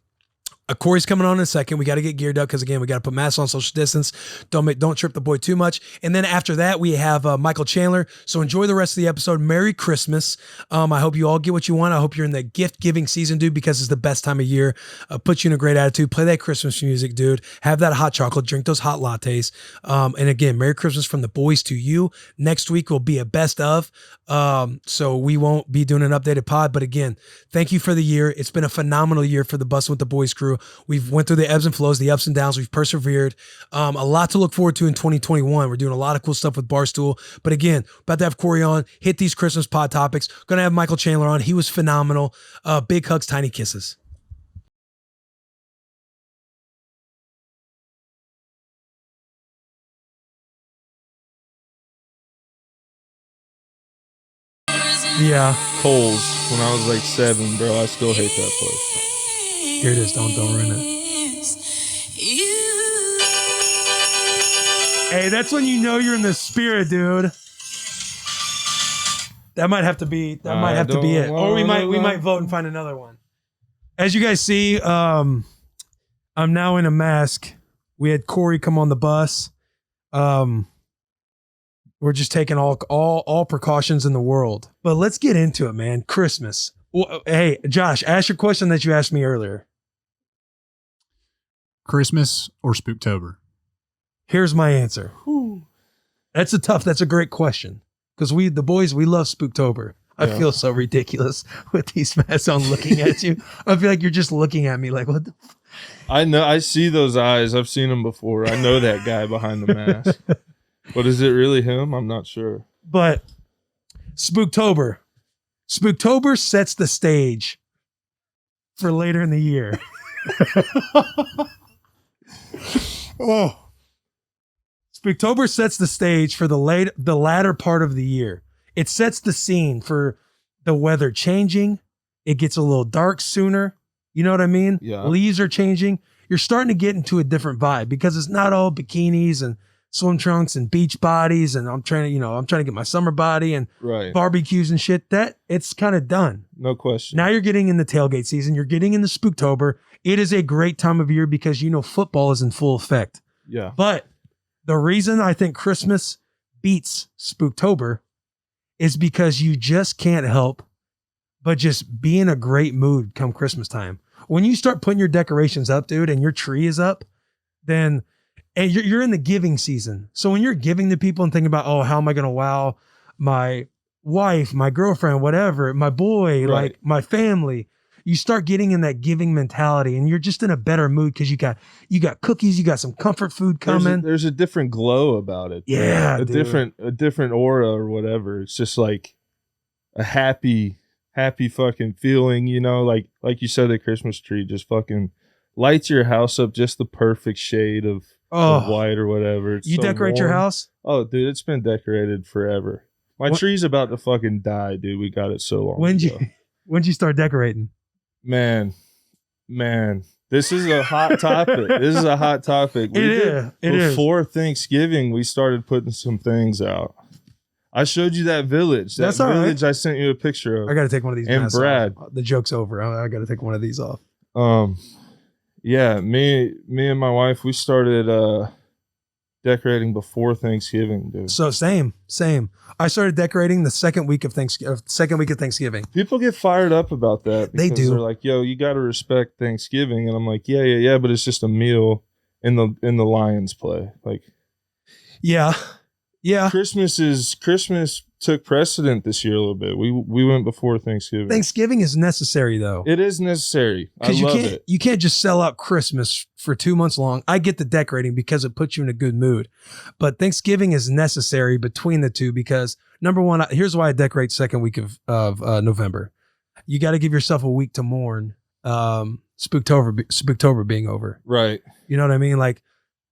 Speaker 1: Corey's coming on in a second. We got to get geared up because again, we got to put masks on, social distance. Don't trip the boy too much. And then after that, we have Michael Chandler. So enjoy the rest of the episode. Merry Christmas. I hope you all get what you want. I hope you're in the gift giving season, dude, because it's the best time of year. Put you in a great attitude. Play that Christmas music, dude. Have that hot chocolate. Drink those hot lattes. And again, Merry Christmas from the boys to you. Next week will be a best of. So we won't be doing an updated pod, but again, thank you for the year. It's been a phenomenal year for the Bussin' with the Boys crew. We've went through the ebbs and flows, the ups and downs. We've persevered. A lot to look forward to in 2021. We're doing a lot of cool stuff with Barstool. But again, about to have Corey on, hit these Christmas pod topics. Going to have Michael Chandler on. He was phenomenal. Big hugs, tiny kisses. Yeah.
Speaker 5: Coles when I was like 7, bro. I still hate that place.
Speaker 1: Here it is. Don't ruin it. Hey, that's when you know you're in the spirit, dude. That might have to be it. Or we might vote and find another one. As you guys see, I'm now in a mask. We had Corey come on the bus. We're just taking all precautions in the world. But let's get into it, man. Christmas. Well, hey, Josh, ask your question that you asked me earlier.
Speaker 2: Christmas or Spooktober?
Speaker 1: Here's my answer. That's a great question. Because the boys, we love Spooktober. I feel so ridiculous with these masks on looking at you. I feel like you're just looking at me like, what the
Speaker 5: I know, I see those eyes. I've seen them before. I know that guy behind the mask. But is it really him? I'm not sure.
Speaker 1: But Spooktober sets the stage for later in the year. Spooktober sets the stage for the latter part of the year. It sets the scene for the weather changing. It gets a little dark sooner. You know what I mean?
Speaker 5: Yeah.
Speaker 1: Leaves are changing. You're starting to get into a different vibe because it's not all bikinis and swim trunks and beach bodies. And I'm trying to get my summer body and barbecues and shit. That it's kind of done.
Speaker 5: No question.
Speaker 1: Now you're getting in the tailgate season. You're getting in the Spooktober. It is a great time of year because, football is in full effect.
Speaker 5: Yeah.
Speaker 1: But the reason I think Christmas beats Spooktober is because you just can't help but just be in a great mood come Christmas time. When you start putting your decorations up, dude, and your tree is up, then and you're in the giving season. So when you're giving to people and thinking about, oh, how am I going to wow my wife, my girlfriend, whatever, my boy, like my family, you start getting in that giving mentality and you're just in a better mood because you got cookies, you got some comfort food coming.
Speaker 5: There's a different glow about it.
Speaker 1: Yeah.
Speaker 5: A different aura or whatever. It's just like a happy fucking feeling, like you said, the Christmas tree just fucking lights your house up just the perfect shade of white or whatever. It's
Speaker 1: you so decorate
Speaker 5: warm.
Speaker 1: Your house?
Speaker 5: Oh, dude, it's been decorated forever. My tree's about to fucking die, dude. We got it so long ago.
Speaker 1: When'd you start decorating?
Speaker 5: Man, this is a hot topic. Before Thanksgiving, we started putting some things out. I showed you that village. That village I sent you a picture of.
Speaker 1: I got to take one of these.
Speaker 5: And Brad.
Speaker 1: Off. The joke's over. I got to take one of these off.
Speaker 5: Yeah, me and my wife, we started decorating before Thanksgiving, dude.
Speaker 1: So same. I started decorating the second week of Thanksgiving.
Speaker 5: People get fired up about that.
Speaker 1: They do.
Speaker 5: They're like, yo, you got to respect Thanksgiving. And I'm like, yeah, but it's just a meal in the Lions play. Like,
Speaker 1: yeah.
Speaker 5: Christmas took precedent this year a little bit. We went before Thanksgiving.
Speaker 1: Thanksgiving is necessary though.
Speaker 5: It is necessary. I love it.
Speaker 1: You can't just sell out Christmas for 2 months long. I get the decorating because it puts you in a good mood, but Thanksgiving is necessary between the two because number one, here's why I decorate second week of November. You got to give yourself a week to mourn Spooktober being over.
Speaker 5: Right.
Speaker 1: You know what I mean? Like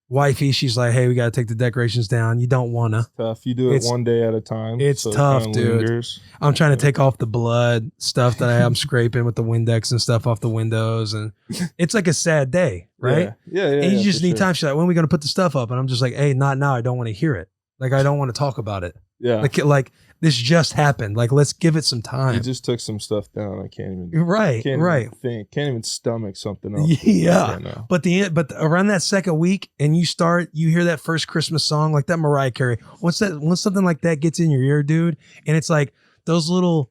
Speaker 1: wifey, she's like, hey, we got to take the decorations down. You don't want to.
Speaker 5: Tough. You do it one day at a time.
Speaker 1: It's
Speaker 5: so
Speaker 1: tough,
Speaker 5: it
Speaker 1: dude.
Speaker 5: lingers.
Speaker 1: I'm trying to take off the blood stuff that I'm scraping with the Windex and stuff off the windows. And it's like a sad day, right?
Speaker 5: Yeah.
Speaker 1: And you just need time. She's like, when are we going to put the stuff up? And I'm just like, hey, not now. I don't want to hear it. Like, I don't want to talk about it.
Speaker 5: Yeah.
Speaker 1: Like this just happened. Like, let's give it some time.
Speaker 5: You just took some stuff down. I can't even.
Speaker 1: Right.
Speaker 5: Even think. Can't even stomach something else.
Speaker 1: Yeah. But around that second week, and you hear that first Christmas song, like that Mariah Carey. Once something like that gets in your ear, dude, and it's like those little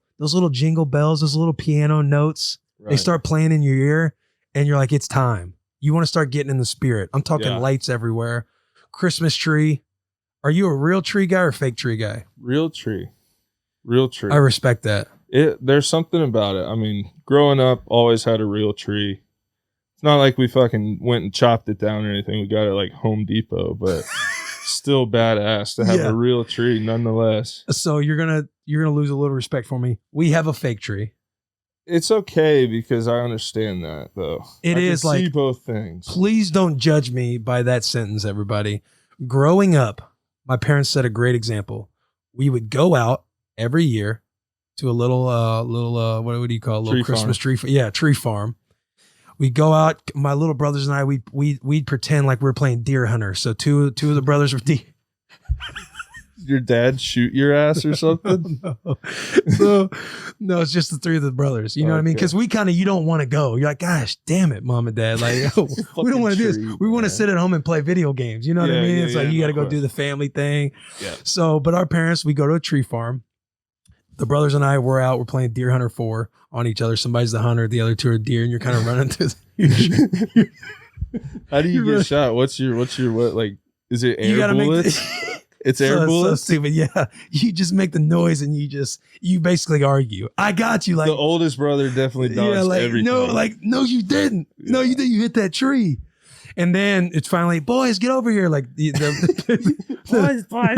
Speaker 1: jingle bells, those little piano notes, they start playing in your ear, and you're like, it's time. You want to start getting in the spirit. I'm talking lights everywhere, Christmas tree. Are you a real tree guy or fake tree guy?
Speaker 5: Real tree.
Speaker 1: I respect that.
Speaker 5: There's something about it. I mean, growing up, always had a real tree. It's not like we fucking went and chopped it down or anything. We got it like Home Depot, but still badass to have a real tree nonetheless.
Speaker 1: So you're gonna lose a little respect for me. We have a fake tree.
Speaker 5: It's okay because I understand that though. I can see both things.
Speaker 1: Please don't judge me by that sentence, everybody. Growing up, my parents set a great example. We would go out every year to a little what do you call it? A little Christmas tree? Tree farm. We go out. My little brothers and I, we'd pretend like we were playing deer hunter. So two of the brothers were deer.
Speaker 5: Your dad shoot your ass or something?
Speaker 1: No, it's just the three of the brothers. You know what I mean? Because you don't want to go. You're like, gosh, damn it, mom and dad. Like, we don't want to do this. We want to sit at home and play video games. You know what I mean? It's like you got to go do the family thing.
Speaker 5: Yeah.
Speaker 1: So, but our parents, we go to a tree farm. The brothers and I were out. We're playing Deer Hunter 4 on each other. Somebody's the hunter, the other two are deer, and you're kind of running through.
Speaker 5: How do you get shot? What's your like? Is it air bullets? It's air bullets.
Speaker 1: So stupid. Yeah, you just make the noise and you basically argue. I got you. Like
Speaker 5: the oldest brother definitely dodged everything.
Speaker 1: No, you didn't. Yeah. No, you didn't. You hit that tree. And then it's finally, boys, get over here. Like
Speaker 6: boys,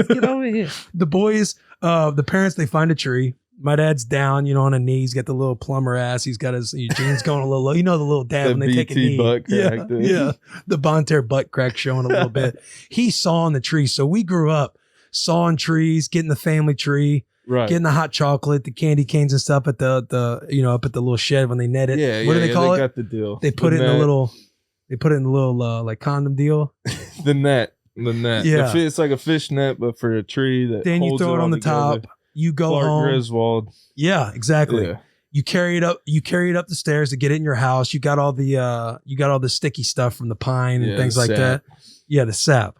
Speaker 6: get over here.
Speaker 1: The boys, the parents, they find a tree. My dad's down, on a knee. He's got the little plumber ass. He's got his jeans going a little low. You know the little dad when they take a knee.
Speaker 5: Butt crack,
Speaker 1: yeah. The Bonter butt crack showing a little bit. He's sawing the tree. So we grew up sawing trees, getting the family tree, getting the hot chocolate, the candy canes and stuff at the up at the little shed when they net it.
Speaker 5: Yeah,
Speaker 1: what do they call it?
Speaker 5: Got the deal.
Speaker 1: They put it in the little. They put it in the little like condom deal.
Speaker 5: The net.
Speaker 1: Yeah,
Speaker 5: it's like a fish net, but for a tree.
Speaker 1: Then you throw it on the top. You go
Speaker 5: Clark
Speaker 1: home.
Speaker 5: Griswold.
Speaker 1: Yeah, exactly. Yeah. You carry it up. You carry it up the stairs to get it in your house. You got all the sticky stuff from the pine and things like that. Yeah, the sap.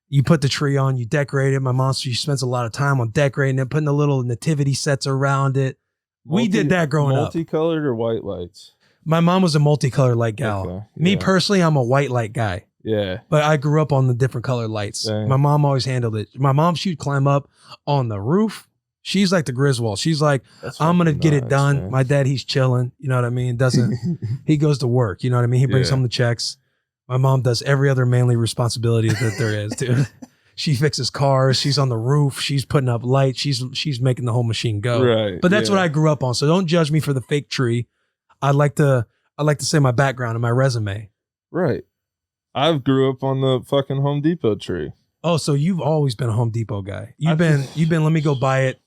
Speaker 1: You put the tree on. You decorate it. My mom, she spends a lot of time on decorating it, putting the little nativity sets around it. We did that growing up.
Speaker 5: Multicolored or white lights?
Speaker 1: My mom was a multicolored light gal. Okay, Me personally, I'm a white light guy.
Speaker 5: Yeah.
Speaker 1: But I grew up on the different colored lights. Dang. My mom always handled it. My mom, she'd climb up on the roof. She's like the Griswold. She's like, I'm going to get it done. Man. My dad, he's chilling. You know what I mean? He goes to work. You know what I mean? He brings home the checks. My mom does every other manly responsibility that there is, dude. She fixes cars. She's on the roof. She's putting up lights. She's making the whole machine go.
Speaker 5: Right.
Speaker 1: But that's what I grew up on. So don't judge me for the fake tree. I like to say my background and my resume. Right.
Speaker 5: I grew up on the fucking Home Depot tree.
Speaker 1: Oh, so you've always been a Home Depot guy. You've been let me go buy it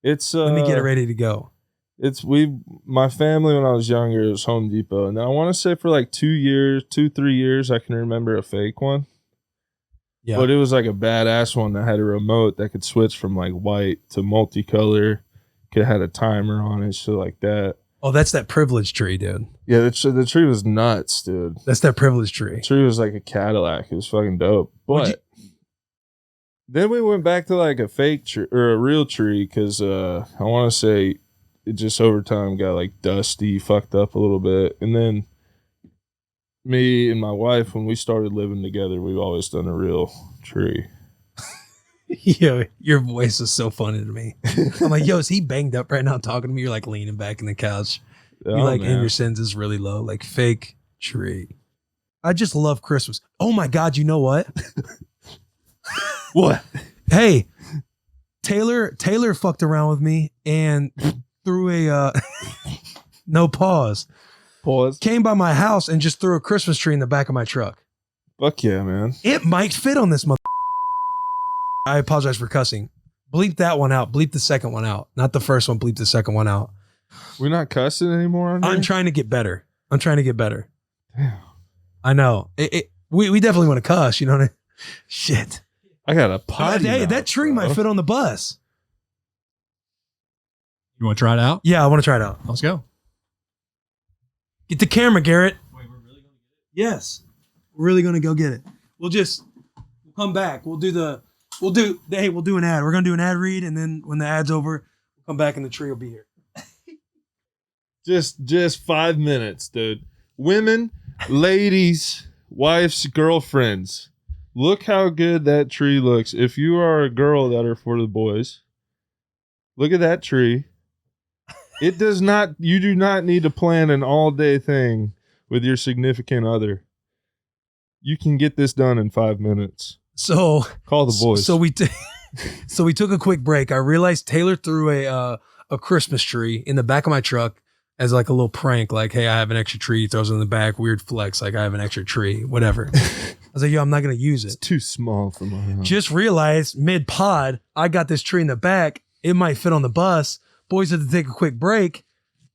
Speaker 5: It's
Speaker 1: let me get it ready to go.
Speaker 5: My family when I was younger, it was Home Depot. And I want to say for like 3 years, I can remember a fake one. Yeah. But it was like a badass one that had a remote that could switch from like white to multicolor. Could have had a timer on it, shit like that.
Speaker 1: Oh, that's that privilege tree, dude.
Speaker 5: Yeah, the tree was nuts, dude.
Speaker 1: That's that privilege tree.
Speaker 5: The tree was like a Cadillac. It was fucking dope. But then we went back to like a fake tree or a real tree because I want to say it just over time got like dusty, fucked up a little bit. And then me and my wife, when we started living together, we've always done a real tree.
Speaker 1: Yo, your voice is so funny to me. I'm like, yo, is he banged up right now talking to me? You're like leaning back in the couch. You're like, and your sense is really low, like fake tree. I just love Christmas. Oh my God, you know what?
Speaker 5: What?
Speaker 1: Hey, Taylor fucked around with me and threw a no pause. Came by my house and just threw a Christmas tree in the back of my truck.
Speaker 5: Fuck yeah, man.
Speaker 1: It might fit on this mother. I apologize for cussing. Bleep that one out. Bleep the second one out. Not the first one. Bleep the second one out.
Speaker 5: We're not cussing anymore on here?
Speaker 1: I'm trying to get better. Damn. I know. We definitely want to cuss. You know what I mean? Shit.
Speaker 5: I got a potty
Speaker 1: Hey,
Speaker 5: mouth,
Speaker 1: that tree
Speaker 5: bro.
Speaker 1: might fit on the bus.
Speaker 2: You want to try it out?
Speaker 1: Yeah, I want to try it out.
Speaker 2: Let's go.
Speaker 1: Get the camera, Garrett. Wait, we're really going to get it? Yes. We're really going to go get it. We'll come back. We'll do an ad. We're going to do an ad read, and then when the ad's over, we'll come back and the tree will be here.
Speaker 5: Just 5 minutes, dude. Women, ladies, wives, girlfriends. Look how good that tree looks. If you are a girl that are for the boys, look at that tree. You do not need to plan an all-day thing with your significant other. You can get this done in 5 minutes.
Speaker 1: So
Speaker 5: call the boys.
Speaker 1: So we took a quick break. I realized Taylor threw a Christmas tree in the back of my truck as like a little prank. Like, hey, I have an extra tree. He throws it in the back. Weird flex. Like, I have an extra tree. Whatever. I was like, yo, I'm not going to use it.
Speaker 5: It's too small for my house.
Speaker 1: Just realized mid-pod, I got this tree in the back. It might fit on the bus. Boys had to take a quick break.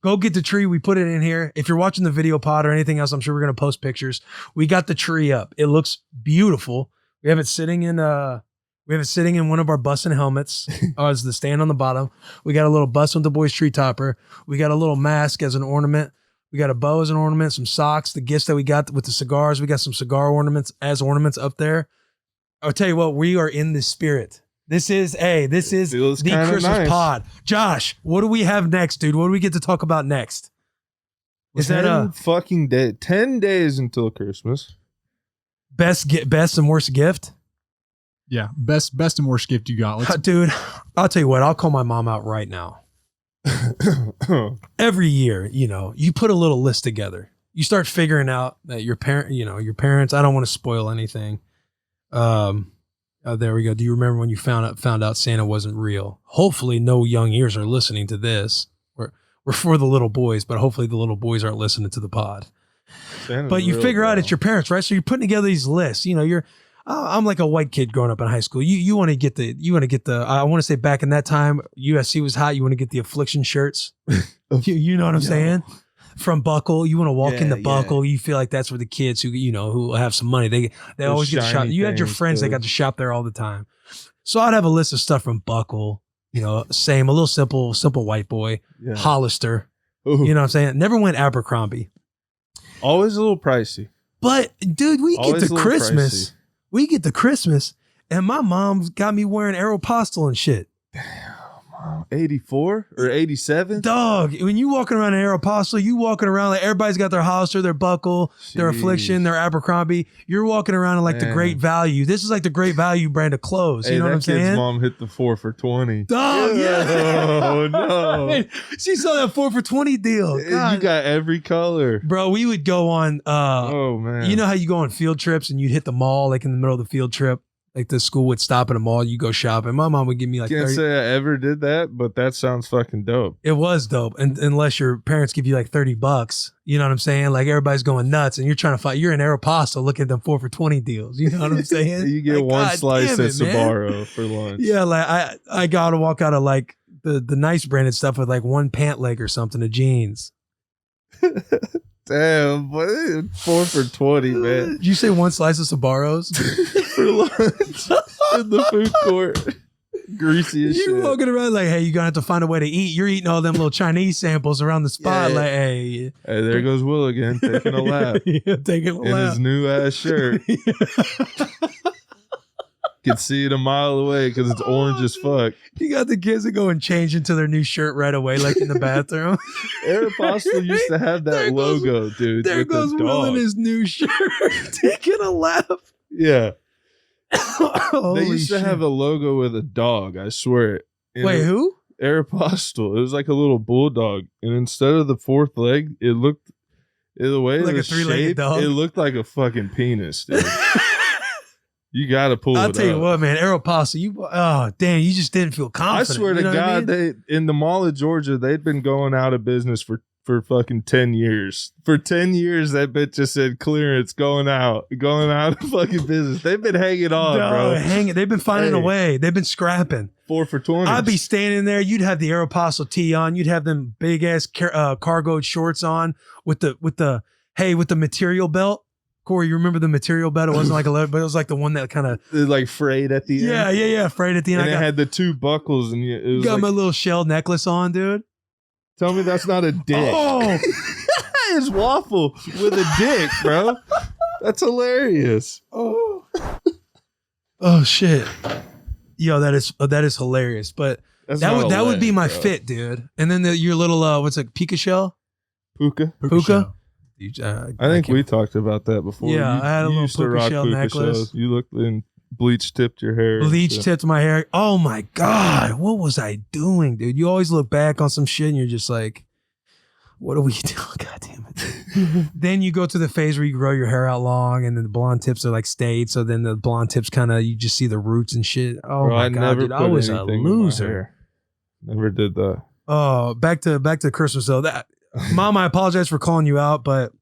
Speaker 1: Go get the tree. We put it in here. If you're watching the video pod or anything else, I'm sure we're going to post pictures. We got the tree up. It looks beautiful. We have it sitting in one of our Bussin helmets as the stand on the bottom. We got a little Bussin with the boys tree topper. We got a little mask as an ornament. We got a bow as an ornament, some socks, the gifts that we got with the cigars. We got some cigar ornaments as ornaments up there. I'll tell you what, we are in the spirit. This is the Christmas
Speaker 5: nice.
Speaker 1: pod. Josh, what do we have next, dude? What do we get to talk about next? Is that
Speaker 5: 10 days until Christmas?
Speaker 1: Best and worst gift?
Speaker 2: Yeah, best and worst gift you got.
Speaker 1: Dude, I'll tell you what, I'll call my mom out right now. Every year, you put a little list together. You start figuring out that your parents, I don't want to spoil anything. There we go. Do you remember when you found out Santa wasn't real? Hopefully no young ears are listening to this. We're for the little boys, but hopefully the little boys aren't listening to the pod.
Speaker 5: Santa's
Speaker 1: but you
Speaker 5: real,
Speaker 1: figure out
Speaker 5: bro.
Speaker 1: it's your parents, right? So you're putting together these lists. I'm like a white kid growing up in high school. You want to get the I want to say back in that time, USC was hot. You want to get the affliction shirts. You know what I'm saying? From Buckle, you want to walk into Buckle. You feel like that's where the kids who have some money, they always get to shop. You had your friends that got to shop there all the time. So I'd have a list of stuff from Buckle, same, a little simple white boy, Hollister.
Speaker 5: Ooh.
Speaker 1: You know what I'm saying? Never went Abercrombie.
Speaker 5: Always a little pricey.
Speaker 1: But dude, we
Speaker 5: Always
Speaker 1: get
Speaker 5: a
Speaker 1: to
Speaker 5: little
Speaker 1: Christmas.
Speaker 5: pricey.
Speaker 1: We get to Christmas, and my mom's got me wearing Aeropostale and shit.
Speaker 5: 84 or 87?
Speaker 1: Dog, when you walking around in Aeropostale, you walking around like everybody's got their Hollister, their Buckle, their Affliction, their Abercrombie. You're walking around in like the Great Value. This is like the Great Value brand of clothes.
Speaker 5: Hey,
Speaker 1: you know what I'm saying?
Speaker 5: Kid's mom hit the 4 for $20.
Speaker 1: Dog, yeah.
Speaker 5: Oh, no.
Speaker 1: She saw that 4 for $20 deal. God.
Speaker 5: You got every color.
Speaker 1: Bro, we would go on,
Speaker 5: oh, man.
Speaker 1: you know how you go on field trips and you'd hit the mall like in the middle of the field trip? Like the school would stop at a mall, you go shopping. My mom would give me like
Speaker 5: Can't
Speaker 1: 30.
Speaker 5: say I ever did that, but that sounds fucking dope.
Speaker 1: It was dope. And unless your parents give you like $30, you know what I'm saying? Like everybody's going nuts and you're trying to fight. You're in Aeropostale looking at them 4 for $20 deals. You know what I'm saying?
Speaker 5: You get
Speaker 1: like,
Speaker 5: one
Speaker 1: God
Speaker 5: slice
Speaker 1: damn
Speaker 5: at
Speaker 1: it,
Speaker 5: Sbarro for lunch.
Speaker 1: Yeah, like I gotta walk out of like the nice branded stuff with like one pant leg or something of jeans.
Speaker 5: Damn, boy, 4 for $20, man.
Speaker 1: Did you say one slice of Sbarros?
Speaker 5: For lunch in the food court. greasy as shit.
Speaker 1: You walking around like, hey, you're gonna have to find a way to eat. You're eating all them little Chinese samples around the spot.
Speaker 5: Yeah.
Speaker 1: Like, hey,
Speaker 5: Hey, there goes Will again, taking a lap
Speaker 1: yeah, taking a
Speaker 5: in
Speaker 1: lap.
Speaker 5: his new ass shirt. Could see it a mile away because it's orange as fuck.
Speaker 1: You got the kids that go and change into their new shirt right away, like in the bathroom.
Speaker 5: Aeropostale used to have that
Speaker 1: There goes-
Speaker 5: logo, dude.
Speaker 1: There
Speaker 5: with
Speaker 1: goes
Speaker 5: the
Speaker 1: Will in
Speaker 5: dog.
Speaker 1: his new shirt, taking a lap.
Speaker 5: Yeah. They
Speaker 1: Holy
Speaker 5: used to
Speaker 1: shit.
Speaker 5: have a logo with a dog, I swear. And
Speaker 1: Wait, who?
Speaker 5: Aeropostale. It was like a little bulldog. And instead of the fourth leg, it looked the way
Speaker 1: Like
Speaker 5: it
Speaker 1: a
Speaker 5: was
Speaker 1: three-legged
Speaker 5: shaped,
Speaker 1: dog?
Speaker 5: it looked like a fucking penis, dude. You gotta pull it
Speaker 1: I'll
Speaker 5: up.
Speaker 1: tell you what, man, Aeropostale, you just didn't feel
Speaker 5: I
Speaker 1: confident.
Speaker 5: swear to
Speaker 1: you know what I
Speaker 5: God,
Speaker 1: mean?
Speaker 5: they in the Mall of Georgia, they'd been going out of business for fucking 10 years. For 10 years, that bitch just said clearance, going out of fucking business. They've been hanging on, bro.
Speaker 1: Hang it. They've been finding a
Speaker 5: Hey.
Speaker 1: way. They've been scrapping.
Speaker 5: 4 for 20.
Speaker 1: I'd be standing there. You'd have the Aeropostale tee on. You'd have them big ass cargo shorts on with the material belt. Corey, you remember the material belt? It wasn't like a leather, but it was like the one that kind of
Speaker 5: like frayed at the end.
Speaker 1: yeah. Afraid at the end.
Speaker 5: And
Speaker 1: I
Speaker 5: it
Speaker 1: got,
Speaker 5: had the 2 buckles, and it was
Speaker 1: got
Speaker 5: like,
Speaker 1: my little shell necklace on, dude.
Speaker 5: tell me that's not a dick.
Speaker 1: Oh,
Speaker 5: It's waffle with a dick, bro. That's hilarious.
Speaker 1: oh shit. Yo, that is hilarious. But
Speaker 5: That's
Speaker 1: that
Speaker 5: not
Speaker 1: would
Speaker 5: a
Speaker 1: be
Speaker 5: leg,
Speaker 1: my
Speaker 5: bro.
Speaker 1: fit, dude. And then your little what's it, Pika shell?
Speaker 5: Puka.
Speaker 1: Puka?
Speaker 5: I think we talked about that before.
Speaker 1: Yeah,
Speaker 5: You-
Speaker 1: I had a
Speaker 5: you
Speaker 1: little
Speaker 5: used to
Speaker 1: puka
Speaker 5: rock
Speaker 1: shell
Speaker 5: puka
Speaker 1: necklace.
Speaker 5: shells. You looked and bleach tipped your hair. and
Speaker 1: bleach
Speaker 5: shit.
Speaker 1: tipped my hair. Oh my God. What was I doing, dude? You always look back on some shit and you're just like, what are we doing? God damn it. Then you go to the phase where you grow your hair out long and then the blonde tips are like stayed. So then the blonde tips kind of, you just see the roots and shit. Oh
Speaker 5: Bro,
Speaker 1: my
Speaker 5: I
Speaker 1: God,
Speaker 5: never
Speaker 1: dude. I
Speaker 5: put
Speaker 1: was a
Speaker 5: anything in my
Speaker 1: loser.
Speaker 5: hair. Never did that.
Speaker 1: Oh, back to Christmas though. That Mom, I apologize for calling you out, but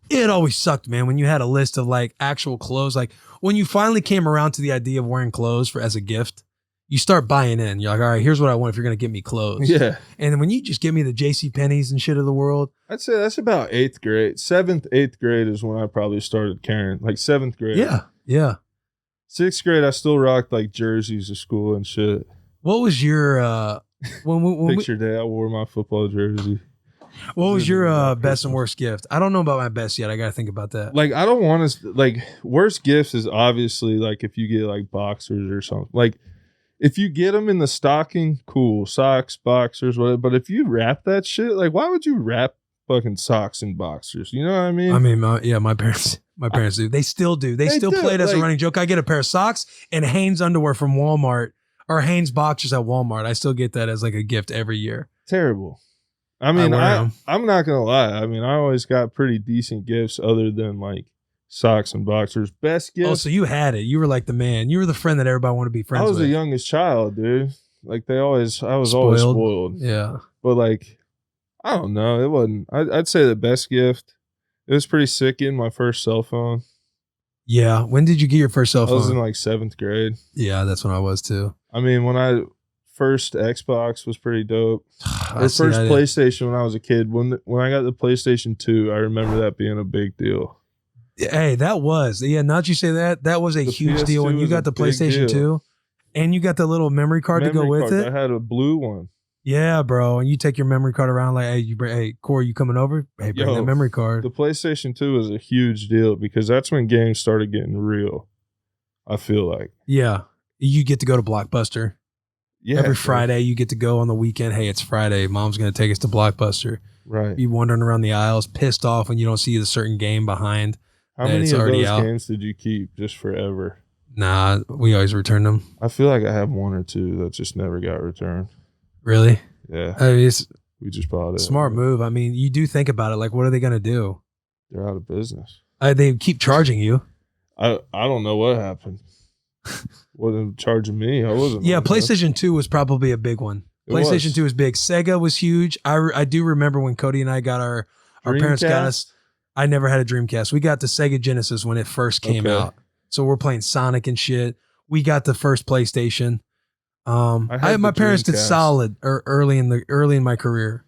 Speaker 1: it always sucked, man, when you had a list of like actual clothes. Like when you finally came around to the idea of wearing clothes as a gift, you start buying in. You're like, all right, here's what I want if you're gonna get me clothes.
Speaker 5: Yeah.
Speaker 1: And then when you just give me the JC Penney's and shit of the world,
Speaker 5: I'd say that's about 8th grade. 7th, 8th grade is when I probably started caring. Like 7th grade.
Speaker 1: yeah.
Speaker 5: 6th grade, I still rocked like jerseys to school and shit.
Speaker 1: What was your
Speaker 5: Picture day, I wore my football jersey.
Speaker 1: what was your
Speaker 5: About
Speaker 1: best and
Speaker 5: Christmas.
Speaker 1: worst gift? I don't know about my best yet. I gotta think about that.
Speaker 5: Like, I don't want to, like, worst gifts is obviously like if you get like boxers or something. Like, if you get them in the stocking, cool. Socks, boxers, whatever. But if you wrap that shit, like, why would you wrap fucking socks and boxers? You know what I mean?
Speaker 1: I mean, my parents do. They still do. They still
Speaker 5: do,
Speaker 1: play it as a
Speaker 5: like-
Speaker 1: running joke. I get a pair of socks and Hanes underwear from Walmart or Hanes boxers at Walmart. I still get that as like a gift every year.
Speaker 5: Terrible. I mean,
Speaker 1: wear 'em.
Speaker 5: I'm not going to lie. I mean, I always got pretty decent gifts other than like socks and boxers. Best gift.
Speaker 1: Oh, so you had it. You were like the man. You were the friend that everybody wanted to be friends
Speaker 5: I was
Speaker 1: with.
Speaker 5: the youngest child, dude. Like I was always spoiled.
Speaker 1: Yeah.
Speaker 5: But like, I don't know. It wasn't. I'd say the best gift. It was pretty sick in my first cell phone.
Speaker 1: Yeah. When did you get your first cell
Speaker 5: I was in
Speaker 1: phone?
Speaker 5: like 7th grade.
Speaker 1: Yeah, that's when I was too.
Speaker 5: I mean, when I first Xbox was pretty dope.
Speaker 1: I
Speaker 5: Or
Speaker 1: see,
Speaker 5: first
Speaker 1: I didn't-
Speaker 5: PlayStation when I was a kid. When I got the PlayStation 2, I remember that being a big deal.
Speaker 1: Hey, that was. Yeah, not you say that. That was a
Speaker 5: The
Speaker 1: huge deal when
Speaker 5: PS2
Speaker 1: you
Speaker 5: was
Speaker 1: got
Speaker 5: a
Speaker 1: the
Speaker 5: big
Speaker 1: PlayStation
Speaker 5: deal.
Speaker 1: 2 and you got the little memory card to go
Speaker 5: Memory
Speaker 1: with
Speaker 5: card.
Speaker 1: it.
Speaker 5: I had a blue one.
Speaker 1: Yeah, bro. And you take your memory card around like, hey, Corey, you coming over? Hey, bring
Speaker 5: Yo,
Speaker 1: that memory card.
Speaker 5: The PlayStation 2 was a huge deal because that's when games started getting real. I feel like.
Speaker 1: Yeah. You get to go to Blockbuster.
Speaker 5: Yeah.
Speaker 1: Every
Speaker 5: bro.
Speaker 1: Friday, you get to go on the weekend. Hey, it's Friday. Mom's going to take us to Blockbuster.
Speaker 5: Right.
Speaker 1: Be wandering around the aisles, pissed off when you don't see a certain game behind.
Speaker 5: How
Speaker 1: that
Speaker 5: many
Speaker 1: it's
Speaker 5: of
Speaker 1: already
Speaker 5: those
Speaker 1: out.
Speaker 5: games did you keep just forever?
Speaker 1: Nah, we always return them.
Speaker 5: I feel like I have one or two that just never got returned.
Speaker 1: Really?
Speaker 5: Yeah.
Speaker 1: I mean, it's
Speaker 5: We just bought
Speaker 1: a
Speaker 5: it.
Speaker 1: smart move. I mean, you do think about it. Like, what are they going to do?
Speaker 5: They're out of business.
Speaker 1: They keep charging you.
Speaker 5: I don't know what happened. Wasn't charging me. I wasn't.
Speaker 1: Yeah,
Speaker 5: on that.
Speaker 1: PlayStation 2 was probably a big one.
Speaker 5: It
Speaker 1: PlayStation
Speaker 5: was.
Speaker 1: 2 was big. Sega was huge. I do remember when Cody and I got our parents got us. I never had a Dreamcast. We got the Sega Genesis when it first came
Speaker 5: Okay.
Speaker 1: out. So we're playing Sonic and shit. We got the first PlayStation.
Speaker 5: had
Speaker 1: My
Speaker 5: the
Speaker 1: parents did
Speaker 5: Dreamcast.
Speaker 1: solid early in my career.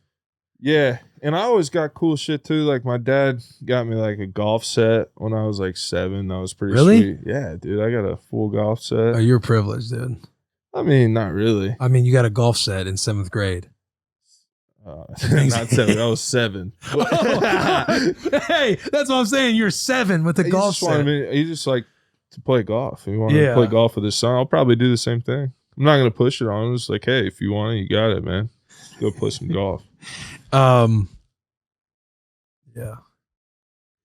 Speaker 5: Yeah, and I always got cool shit too. Like my dad got me like a golf set when I was like 7. That was pretty
Speaker 1: Really?
Speaker 5: sweet. Yeah, dude, I got a full golf set.
Speaker 1: Oh, you're privileged, dude.
Speaker 5: I mean, not really.
Speaker 1: I mean, you got a golf set in 7th grade.
Speaker 5: Not 7. I was 7.
Speaker 1: Hey, that's what I'm saying. You're 7 with the golf set.
Speaker 5: He just like to play golf. He wanted to play golf with his son. I'll probably do the same thing. I'm not going to push it on him. I'm just like, hey, if you want it, you got it, man. Go play some golf.
Speaker 1: Yeah.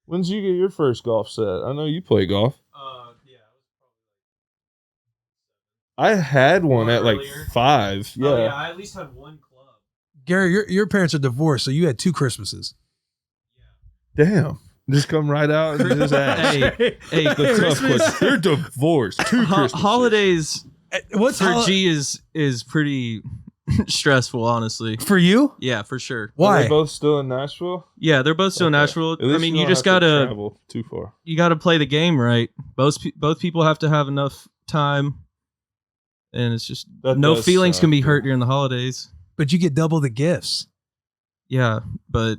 Speaker 5: When did you get your first golf set? I know you play golf. I had one at like 5. Yeah.
Speaker 7: Oh, yeah, I at least had one club.
Speaker 1: Gary, your parents are divorced, so you had 2 Christmases.
Speaker 5: Damn. Just come right out and just ask.
Speaker 7: Hey,
Speaker 5: The tough question. They're divorced. 2 Christmases.
Speaker 7: Holidays
Speaker 1: What's
Speaker 7: for G is pretty stressful, honestly.
Speaker 1: for you?
Speaker 7: Yeah, for sure.
Speaker 5: Are
Speaker 1: Why?
Speaker 5: they both still in Nashville?
Speaker 7: Yeah, they're both still in Nashville.
Speaker 5: At least
Speaker 7: I mean, you
Speaker 5: don't
Speaker 7: just
Speaker 5: have to
Speaker 7: gotta
Speaker 5: travel too far.
Speaker 7: play the game right. Both people have to have enough time, and it's just
Speaker 5: That
Speaker 7: no
Speaker 5: does
Speaker 7: feelings
Speaker 5: suck,
Speaker 7: can be
Speaker 5: yeah.
Speaker 7: hurt during the holidays.
Speaker 1: But you get double the gifts.
Speaker 7: Yeah, but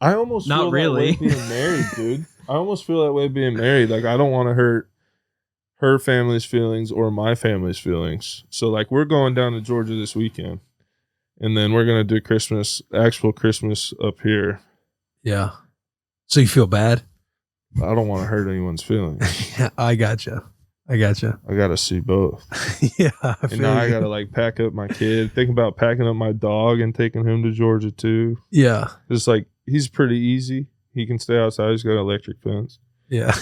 Speaker 5: I almost
Speaker 7: Not
Speaker 5: feel
Speaker 7: really.
Speaker 5: that way being married, dude. I almost feel that way being married. Like I don't want to hurt her family's feelings or my family's feelings. So like we're going down to Georgia this weekend, and then we're gonna do actual Christmas up here.
Speaker 1: Yeah. So you feel bad?
Speaker 5: I don't want to hurt anyone's feelings.
Speaker 1: Yeah, I gotcha. I
Speaker 5: gotta see both.
Speaker 1: Yeah. I
Speaker 5: And
Speaker 1: feel
Speaker 5: now I
Speaker 1: you.
Speaker 5: gotta like pack up my kid. Think about packing up my dog and taking him to Georgia too.
Speaker 1: Yeah.
Speaker 5: It's like he's pretty easy. He can stay outside. He's got an electric fence.
Speaker 1: Yeah.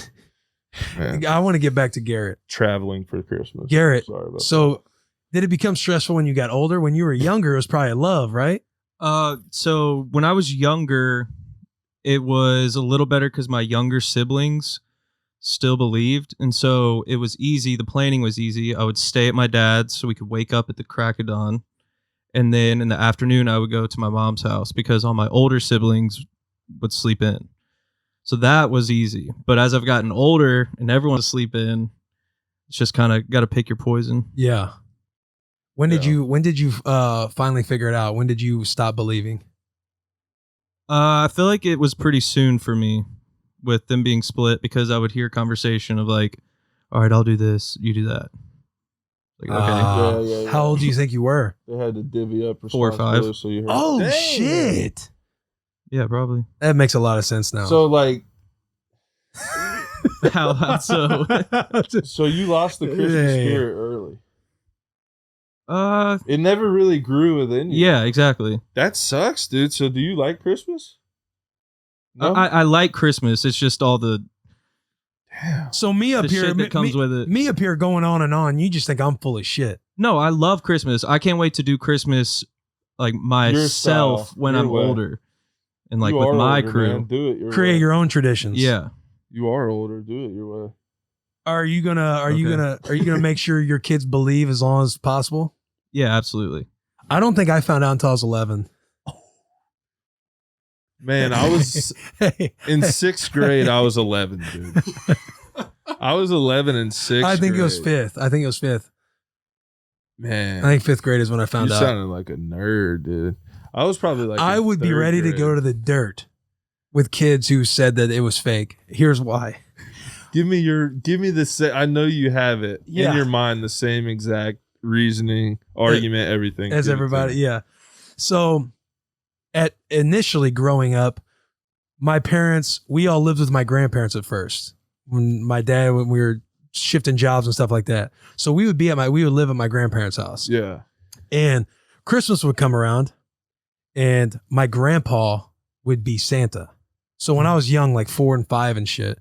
Speaker 5: Man,
Speaker 1: I want to get back to Garrett.
Speaker 5: traveling for Christmas.
Speaker 1: Garrett,
Speaker 5: Sorry about
Speaker 1: so did it become stressful when you got older? When you were younger, it was probably love, right?
Speaker 7: so when I was younger, it was a little better because my younger siblings still believed, and so it was easy. The planning was easy. I would stay at my dad's so we could wake up at the crack of dawn, and then in the afternoon I would go to my mom's house because all my older siblings would sleep in. So that was easy. But as I've gotten older and everyone's asleep in, it's just kind of got to pick your poison.
Speaker 1: Yeah. When did
Speaker 5: Yeah.
Speaker 1: you finally figure it out? When did you stop believing?
Speaker 7: I feel like it was pretty soon for me with them being split because I would hear conversation of like, all right, I'll do this, you do that. Like, okay.
Speaker 5: Yeah.
Speaker 1: How old do you think you were?
Speaker 5: They had to divvy up
Speaker 7: 4 or 5.
Speaker 5: responsibilities, so you heard.
Speaker 1: Oh
Speaker 5: Dang.
Speaker 1: shit.
Speaker 7: Yeah, probably.
Speaker 1: That makes a lot of sense now.
Speaker 5: So like,
Speaker 7: How so?
Speaker 5: so you lost the Christmas
Speaker 1: Yeah.
Speaker 5: spirit early.
Speaker 7: uh,
Speaker 5: It never really grew within you.
Speaker 7: yeah, exactly.
Speaker 5: That sucks, dude. So do you like Christmas? No.
Speaker 7: I like Christmas. It's just all the
Speaker 5: Damn.
Speaker 1: So me up
Speaker 7: the
Speaker 1: here,
Speaker 7: shit that comes with it.
Speaker 1: me up here going on and on. You just think I'm full of shit.
Speaker 7: No, I love Christmas. I can't wait to do Christmas like myself
Speaker 5: style,
Speaker 7: when
Speaker 5: your
Speaker 7: I'm
Speaker 5: way.
Speaker 7: older and like
Speaker 5: You
Speaker 7: with
Speaker 5: are
Speaker 7: my
Speaker 5: older,
Speaker 7: crew.
Speaker 5: man. Do it your
Speaker 1: Create
Speaker 5: way.
Speaker 1: your own traditions.
Speaker 7: Yeah.
Speaker 5: You are older. Do it your way.
Speaker 1: Are you gonna make sure your kids believe as long as possible?
Speaker 7: Yeah, absolutely.
Speaker 1: I don't think I found out until I was 11.
Speaker 5: Man, I was
Speaker 1: Hey,
Speaker 5: in 6th grade. I was 11, dude. I was 11 in 6th.
Speaker 1: I think it was
Speaker 5: grade.
Speaker 1: 5th. I think it was 5th.
Speaker 5: Man,
Speaker 1: I think 5th grade is when I found
Speaker 5: you
Speaker 1: out.
Speaker 5: sounded like a nerd, dude. I was probably like
Speaker 1: I
Speaker 5: in
Speaker 1: would be
Speaker 5: 3rd
Speaker 1: ready to
Speaker 5: grade.
Speaker 1: go to the dirt with kids who said that it was fake. Here's why.
Speaker 5: Give me the I know you have it
Speaker 1: Yeah.
Speaker 5: in your mind, the same exact reasoning, argument, everything
Speaker 1: As
Speaker 5: Give it to
Speaker 1: everybody,
Speaker 5: me.
Speaker 1: yeah. So at initially growing up, my parents, we all lived with my grandparents at first. When we were shifting jobs and stuff like that. So we would live at my grandparents' house.
Speaker 5: Yeah.
Speaker 1: And Christmas would come around and my grandpa would be Santa. So when I was young, like 4 and 5 and shit,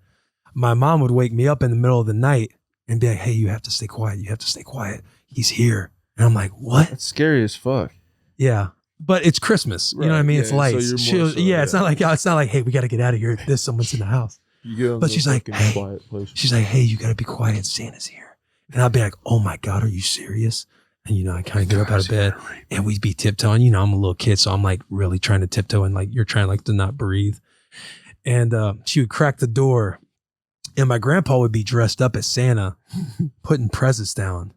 Speaker 1: my mom would wake me up in the middle of the night and be like, hey, you have to stay quiet. You have to stay quiet. He's here. And I'm like, what?
Speaker 5: That's scary as fuck.
Speaker 1: Yeah. But it's Christmas. You know what I
Speaker 5: Right,
Speaker 1: mean?
Speaker 5: yeah,
Speaker 1: It's
Speaker 5: so
Speaker 1: lights.
Speaker 5: you're more so,
Speaker 1: It's not like, hey, we got to get out of here. Someone's in the house.
Speaker 5: You go in
Speaker 1: But
Speaker 5: the
Speaker 1: she's like,
Speaker 5: fucking
Speaker 1: hey.
Speaker 5: quiet place.
Speaker 1: She's like, hey, you got to be quiet. Santa's here. And I'll be like, oh my God, are you serious? And, I kind of get up out of bed and we'd be tiptoeing. I'm a little kid, so I'm like really trying to tiptoe and like you're trying like to not breathe. And she would crack the door and my grandpa would be dressed up as Santa, putting presents down.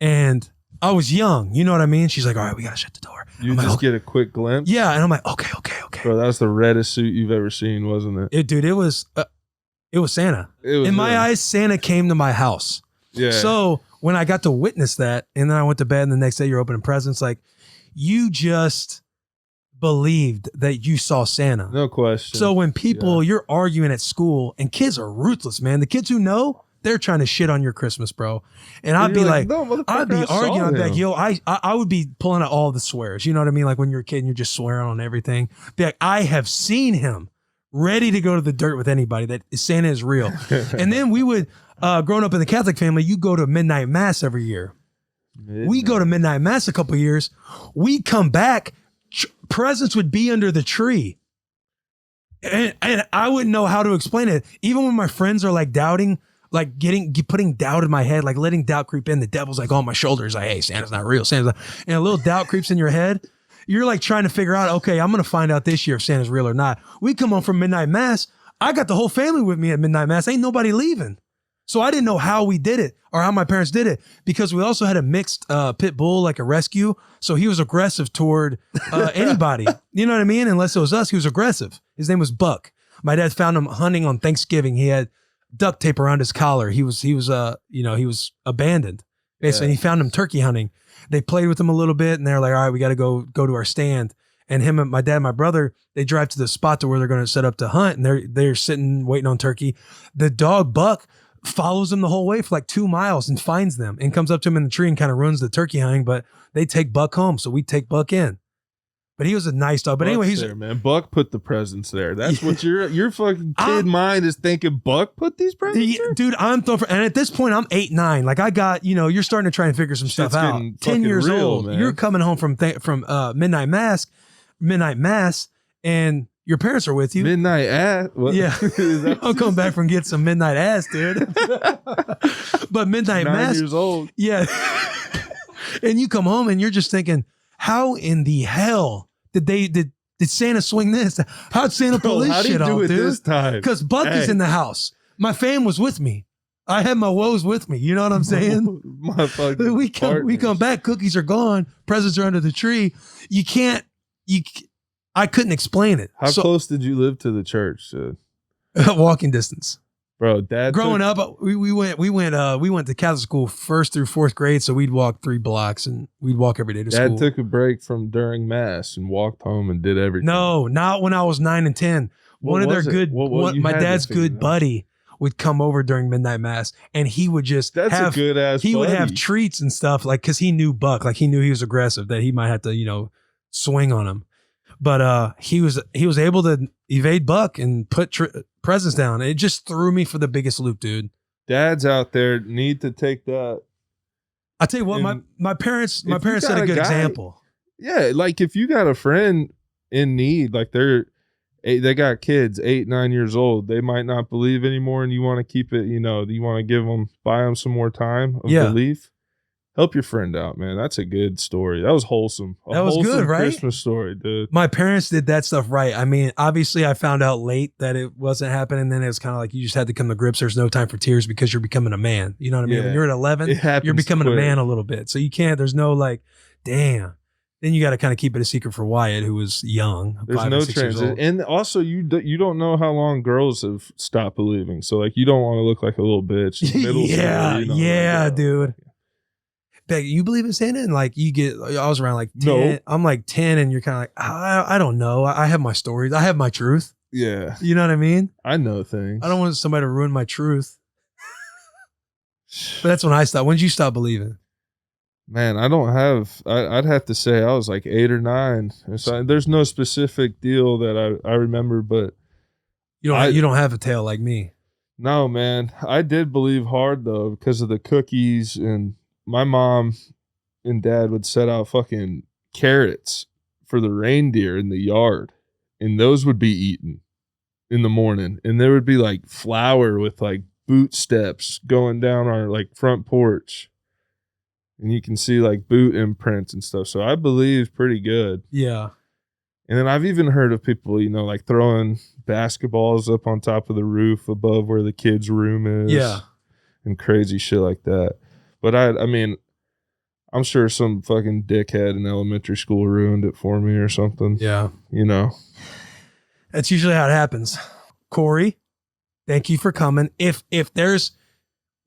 Speaker 1: And I was young, you know what I mean? She's like, all right, we got to shut the door.
Speaker 5: You
Speaker 1: I'm like,
Speaker 5: just
Speaker 1: okay.
Speaker 5: get a quick glimpse.
Speaker 1: Yeah. And I'm like, okay.
Speaker 5: Bro, that was the reddest suit you've ever seen, wasn't it?
Speaker 1: Dude, it was Santa.
Speaker 5: It was
Speaker 1: In my eyes, Santa came to my house.
Speaker 5: Yeah.
Speaker 1: So when I got to witness that, and then I went to bed, and the next day you're opening presents, like you just believed that you saw Santa.
Speaker 5: No question.
Speaker 1: So when people, you're arguing at school, and kids are ruthless, man. The kids who know, they're trying to shit on your Christmas, bro. And I'd be like,
Speaker 5: no,
Speaker 1: I'd be
Speaker 5: I saw
Speaker 1: arguing. I'd be like,
Speaker 5: him.
Speaker 1: yo, I would be pulling out all the swears. You know what I mean? Like when you're a kid and you're just swearing on everything. Be like, I have seen him ready to go to the dirt with anybody, that Santa is real. And then we would, growing up in the Catholic family, you go to midnight mass every year. We go to midnight mass a couple of years. We come back, presents would be under the tree. And I wouldn't know how to explain it. Even when my friends are like doubting, like putting doubt in my head, like letting doubt creep in. The devil's like on my shoulders, like, hey, Santa's not real. Santa's not. And a little doubt creeps in your head. You're like trying to figure out, okay, I'm going to find out this year if Santa's real or not. We come home from midnight mass. I got the whole family with me at midnight mass. Ain't nobody leaving. So I didn't know how we did it or how my parents did it, because we also had a mixed pit bull, like a rescue. So he was aggressive toward anybody. You know what I mean? Unless it was us, he was aggressive. His name was Buck. My dad found him hunting on Thanksgiving. He had duct tape around his collar. He was abandoned. Basically, and he found him turkey hunting. They played with him a little bit, and they're like, all right, we got to go to our stand. And him and my dad, and my brother, they drive to the spot to where they're going to set up to hunt, and they're sitting waiting on turkey. The dog Buck follows them the whole way for like 2 miles and finds them and comes up to him in the tree and kind of ruins the turkey hunting. But they take Buck home, so we take Buck in. But he was a nice dog. But
Speaker 5: Buck's
Speaker 1: anyway, he's
Speaker 5: there, man. Buck put the presents there. That's what your fucking kid mind is thinking. Buck put these presents there?
Speaker 1: Dude, I'm throwing and at this point I'm 8, 9. Like I got, you're starting to try and figure some stuff out. 10 years
Speaker 5: real,
Speaker 1: old.
Speaker 5: man.
Speaker 1: You're coming home from midnight mass, and your parents are with you.
Speaker 5: Midnight ass. What?
Speaker 1: Yeah. I'll come back from get some midnight ass, dude. But midnight
Speaker 5: 9
Speaker 1: mass.
Speaker 5: years old.
Speaker 1: Yeah. And you come home and you're just thinking, how in the hell did Santa swing this? How'd Santa pull this
Speaker 5: how'd he
Speaker 1: shit
Speaker 5: do
Speaker 1: off,
Speaker 5: it
Speaker 1: dude?
Speaker 5: this time?
Speaker 1: Because Buck is in the house. My fam was with me. I had my woes with me. You know what I'm saying?
Speaker 5: My fucking
Speaker 1: we come back, cookies are gone, presents are under the tree. I couldn't explain it.
Speaker 5: How close did you live to the church?
Speaker 1: Walking distance.
Speaker 5: Bro, Dad.
Speaker 1: Growing up, we went to Catholic school 1st through 4th grade, so we'd walk 3 blocks and we'd walk every day to school.
Speaker 5: Dad took a break from during mass and walked home and did everything.
Speaker 1: No, not when I was 9 and 10. My dad's good buddy would come over during midnight mass, and he would just
Speaker 5: a good ass.
Speaker 1: He would have treats and stuff, like because he knew Buck, like he knew he was aggressive, that he might have to swing on him. But he was able to evade Buck and put presents down. It just threw me for the biggest loop, dude.
Speaker 5: Dads out there need to take that.
Speaker 1: I tell you what, my parents set a good example.
Speaker 5: Yeah, like if you got a friend in need, like they got kids 8, 9 years old, they might not believe anymore, and you want to keep it. You want to buy them some more time of belief. Help your friend out, man. That's a good story. That was wholesome.
Speaker 1: That was good, right?
Speaker 5: Christmas story, dude.
Speaker 1: My parents did that stuff right. I mean, obviously, I found out late that it wasn't happening. Then it was kind of like you just had to come to grips. There's no time for tears because you're becoming a man. You know what I mean?
Speaker 5: Yeah.
Speaker 1: When you're at 11, you're becoming a man a little bit. So you can't. There's no like, damn. Then you got to kind of keep it a secret for Wyatt, who was young.
Speaker 5: There's no transition, and also you don't know how long girls have stopped believing. So like, you don't want to look like a little bitch.
Speaker 1: Dude. Beck, you believe in Santa? And like I was around like 10.
Speaker 5: No.
Speaker 1: I'm like 10, and you're kind of like, I don't know. I have my stories. I have my truth.
Speaker 5: Yeah.
Speaker 1: You know what I mean?
Speaker 5: I know things.
Speaker 1: I don't want somebody to ruin my truth. But that's when I stopped. When did you stop believing?
Speaker 5: Man, I'd have to say I was like 8 or 9. So there's no specific deal that I remember, but
Speaker 1: you don't have a tale like me.
Speaker 5: No, man. I did believe hard though, because of the cookies, and my mom and dad would set out fucking carrots for the reindeer in the yard, and those would be eaten in the morning. And there would be like flour with like boot steps going down our like front porch, and you can see like boot imprints and stuff. So I believe pretty good.
Speaker 1: Yeah.
Speaker 5: And then I've even heard of people, like throwing basketballs up on top of the roof above where the kids' room is.
Speaker 1: Yeah.
Speaker 5: And crazy shit like that. But I mean, I'm sure some fucking dickhead in elementary school ruined it for me or something.
Speaker 1: Yeah. That's usually how it happens. Corey, thank you for coming. If there's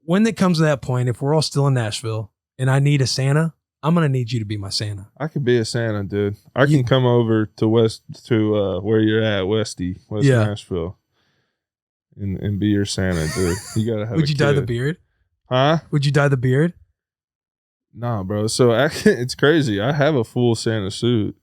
Speaker 1: when it comes to that point, if we're all still in Nashville and I need a Santa, I'm going to need you to be my Santa.
Speaker 5: I could be a Santa, dude. I can come over to where you're at, West Nashville, and be your Santa, dude. You gotta have.
Speaker 1: Would you dye the beard?
Speaker 5: Huh?
Speaker 1: Would you dye the beard?
Speaker 5: Nah, bro. So it's crazy. I have a full Santa suit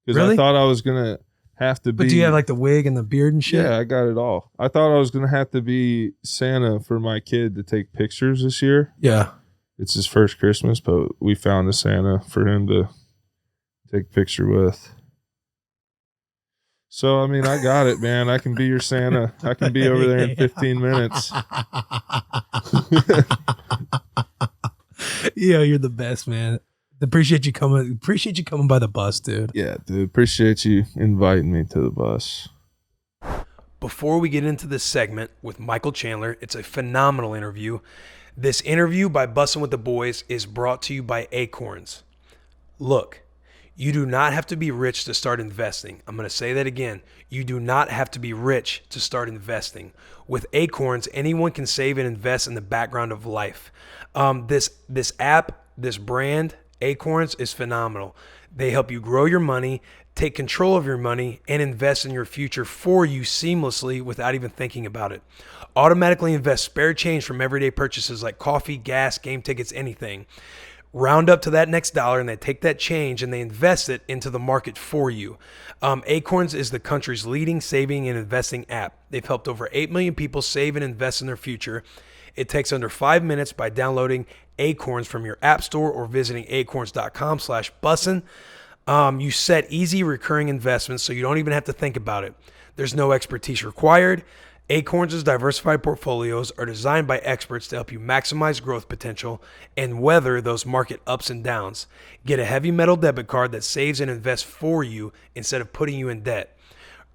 Speaker 5: because
Speaker 1: Really?
Speaker 5: I thought I was gonna have to be.
Speaker 1: But do you have like the wig and the beard and shit?
Speaker 5: Yeah, I got it all. I thought I was gonna have to be Santa for my kid to take pictures this year.
Speaker 1: Yeah.
Speaker 5: It's his first Christmas, but we found a Santa for him to take a picture with. So, I mean, I got it, man. I can be your Santa. I can be over there in 15 minutes.
Speaker 1: Yeah, you're the best, man. Appreciate you coming by the bus, dude.
Speaker 5: Yeah, dude. Appreciate you inviting me to the bus.
Speaker 1: Before we get into this segment with Michael Chandler, it's a phenomenal interview. This interview by Bussin' with the Boys is brought to you by Acorns. Look, you do not have to be rich to start investing. I'm going to say that again. You do not have to be rich to start investing. With Acorns, anyone can save and invest in the background of life. This app, this brand, Acorns, is phenomenal. They help you grow your money, take control of your money, and invest in your future for you seamlessly without even thinking about it. Automatically invest spare change from everyday purchases like coffee, gas, game tickets, anything. Round up to that next dollar and they take that change and they invest it into the market for you. Acorns is the country's leading saving and investing app. They've helped over 8 million people save and invest in their future. It takes under 5 minutes by downloading Acorns from your app store or visiting acorns.com/bussin. You set easy recurring investments so you don't even have to think about it. There's no expertise required. Acorns' diversified portfolios are designed by experts to help you maximize growth potential and weather those market ups and downs. Get a heavy metal debit card that saves and invests for you instead of putting you in debt.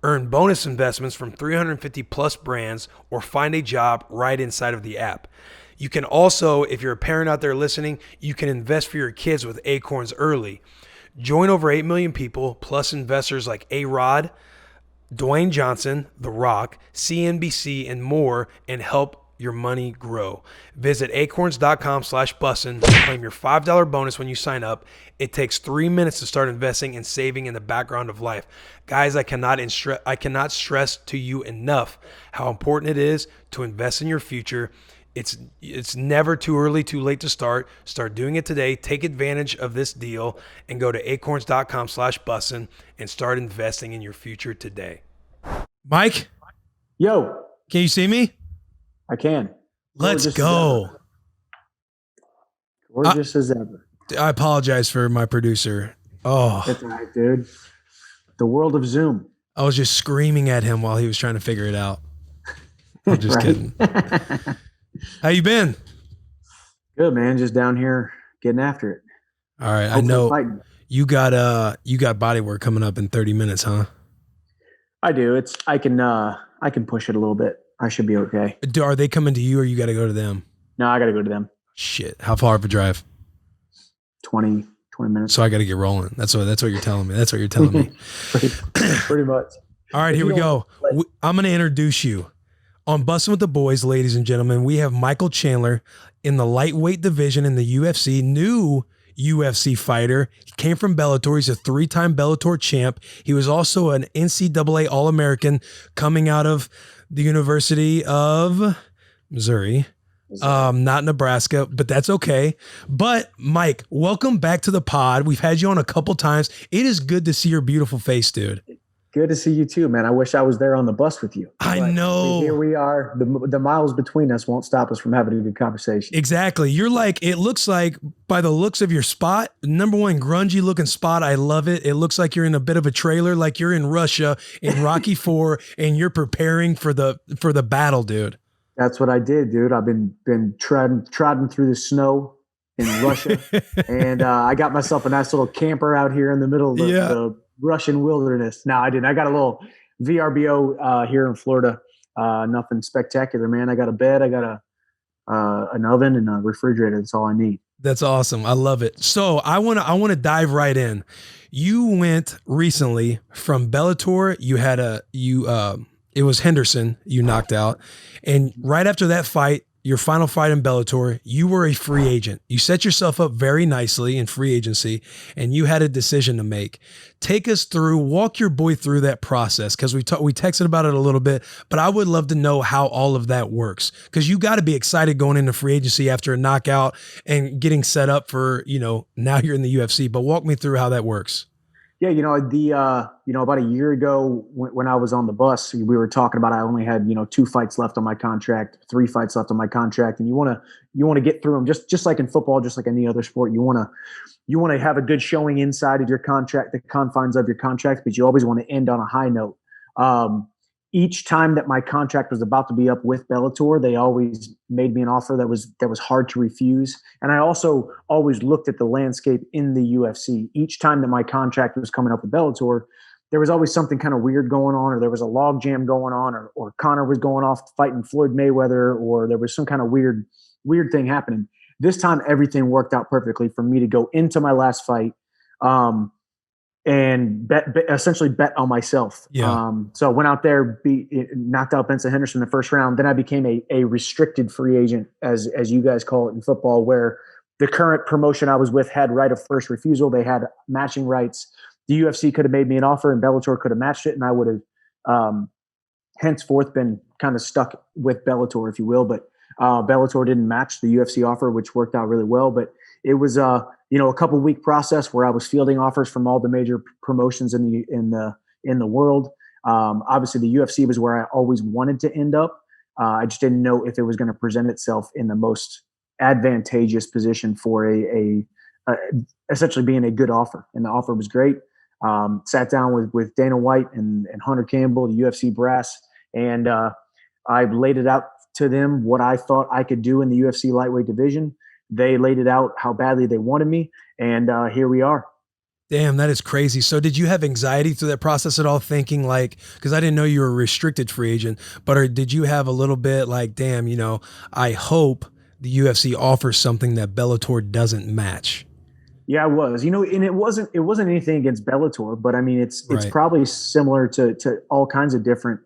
Speaker 1: Earn bonus investments from 350 plus brands or find a job right inside of the app. You can also, if you're a parent out there listening, you can invest for your kids with Acorns early. Join over 8 million people plus investors like A-Rod, Dwayne Johnson, The Rock, CNBC, and more, and help your money grow. Visit acorns.com/bussin to claim your $5 bonus when you sign up. It takes 3 minutes to start investing and saving in the background of life. Guys, I cannot stress to you enough how important it is to invest in your future. It's never too early, too late to start. Start doing it today. Take advantage of this deal and go to acorns.com/bussin and start investing in your future today. Mike?
Speaker 8: Yo.
Speaker 1: Can you see me?
Speaker 8: I can.
Speaker 1: Let's go.
Speaker 8: Gorgeous as ever.
Speaker 1: I apologize for my producer. Oh.
Speaker 8: That's all right, dude. The world of Zoom.
Speaker 1: I was just screaming at him while he was trying to figure it out. I'm just kidding. How you been?
Speaker 8: Good, man. Just down here getting after it.
Speaker 1: All right. I know you got body work coming up in 30 minutes, huh?
Speaker 8: I do. I can push it a little bit. I should be okay.
Speaker 1: Are they coming to you or you got to go to them?
Speaker 8: No, I got to go to them.
Speaker 1: Shit. How far of a drive?
Speaker 8: 20 minutes.
Speaker 1: So I got to get rolling. That's what you're telling me. That's what you're telling me.
Speaker 8: pretty much.
Speaker 1: All right, here we go. I'm going to introduce you. On Bussin' with the Boys, ladies and gentlemen, we have Michael Chandler in the lightweight division in the UFC, new UFC fighter. He came from Bellator. He's a 3-time Bellator champ. He was also an NCAA All-American coming out of the University of Missouri. Not Nebraska, but that's okay. But Mike, welcome back to the pod. We've had you on a couple times. It is good to see your beautiful face, dude.
Speaker 8: Good to see you too, man. I wish I was there on the bus with you.
Speaker 1: I know.
Speaker 8: Here we are. The miles between us won't stop us from having a good conversation.
Speaker 1: Exactly. You're like, it looks like by the looks of your spot, number one, grungy looking spot. I love it. It looks like you're in a bit of a trailer, like you're in Russia in Rocky IV and you're preparing for the battle, dude.
Speaker 8: That's what I did, dude. I've been trotting through the snow in Russia and I got myself a nice little camper out here in the middle of the Russian wilderness. No, I didn't. I got a little VRBO here in Florida. Nothing spectacular, man. I got a bed. I got an oven and a refrigerator. That's all I need.
Speaker 1: That's awesome. I love it. So I want to dive right in. You went recently from Bellator. You had it was Henderson you knocked out. And right after that fight, your final fight in Bellator, you were a free agent. You set yourself up very nicely in free agency, and you had a decision to make. Take us through, walk your boy through that process, because we texted about it a little bit, but I would love to know how all of that works, because you got to be excited going into free agency after a knockout and getting set up for, now you're in the UFC. But walk me through how that works.
Speaker 8: Yeah, about a year ago when I was on the bus, we were talking about I only had 2 fights left on my contract, 3 fights left on my contract, and you want to get through them just like in football, just like any other sport. You want to have a good showing inside of your contract, the confines of your contract, but you always want to end on a high note. Each time that my contract was about to be up with Bellator, they always made me an offer that was hard to refuse. And I also always looked at the landscape in the UFC. Each time that my contract was coming up with Bellator, there was always something kind of weird going on, or there was a log jam going on, or Conor was going off fighting Floyd Mayweather, or there was some kind of weird thing happening. This time, everything worked out perfectly for me to go into my last fight. And essentially bet on myself.
Speaker 1: Yeah.
Speaker 8: So I went out there, knocked out Benson Henderson in the first round. Then I became a restricted free agent, as you guys call it in football, where the current promotion I was with had right of first refusal. They had matching rights. The UFC could have made me an offer, and Bellator could have matched it, and I would have henceforth been kind of stuck with Bellator, if you will. But Bellator didn't match the UFC offer, which worked out really well. But it was a couple week process where I was fielding offers from all the major promotions in the world. Obviously, the UFC was where I always wanted to end up. I just didn't know if it was going to present itself in the most advantageous position for essentially being a good offer. And the offer was great. Sat down with Dana White and Hunter Campbell, the UFC brass, and I laid it out to them what I thought I could do in the UFC lightweight division. They laid it out how badly they wanted me, and here we are.
Speaker 1: Damn, that is crazy. So did you have anxiety through that process at all, thinking because I didn't know you were a restricted free agent, but did you have a little bit damn, I hope the UFC offers something that Bellator doesn't match?
Speaker 8: Yeah, I was, and it wasn't anything against Bellator, but I mean, it's probably similar to all kinds of different,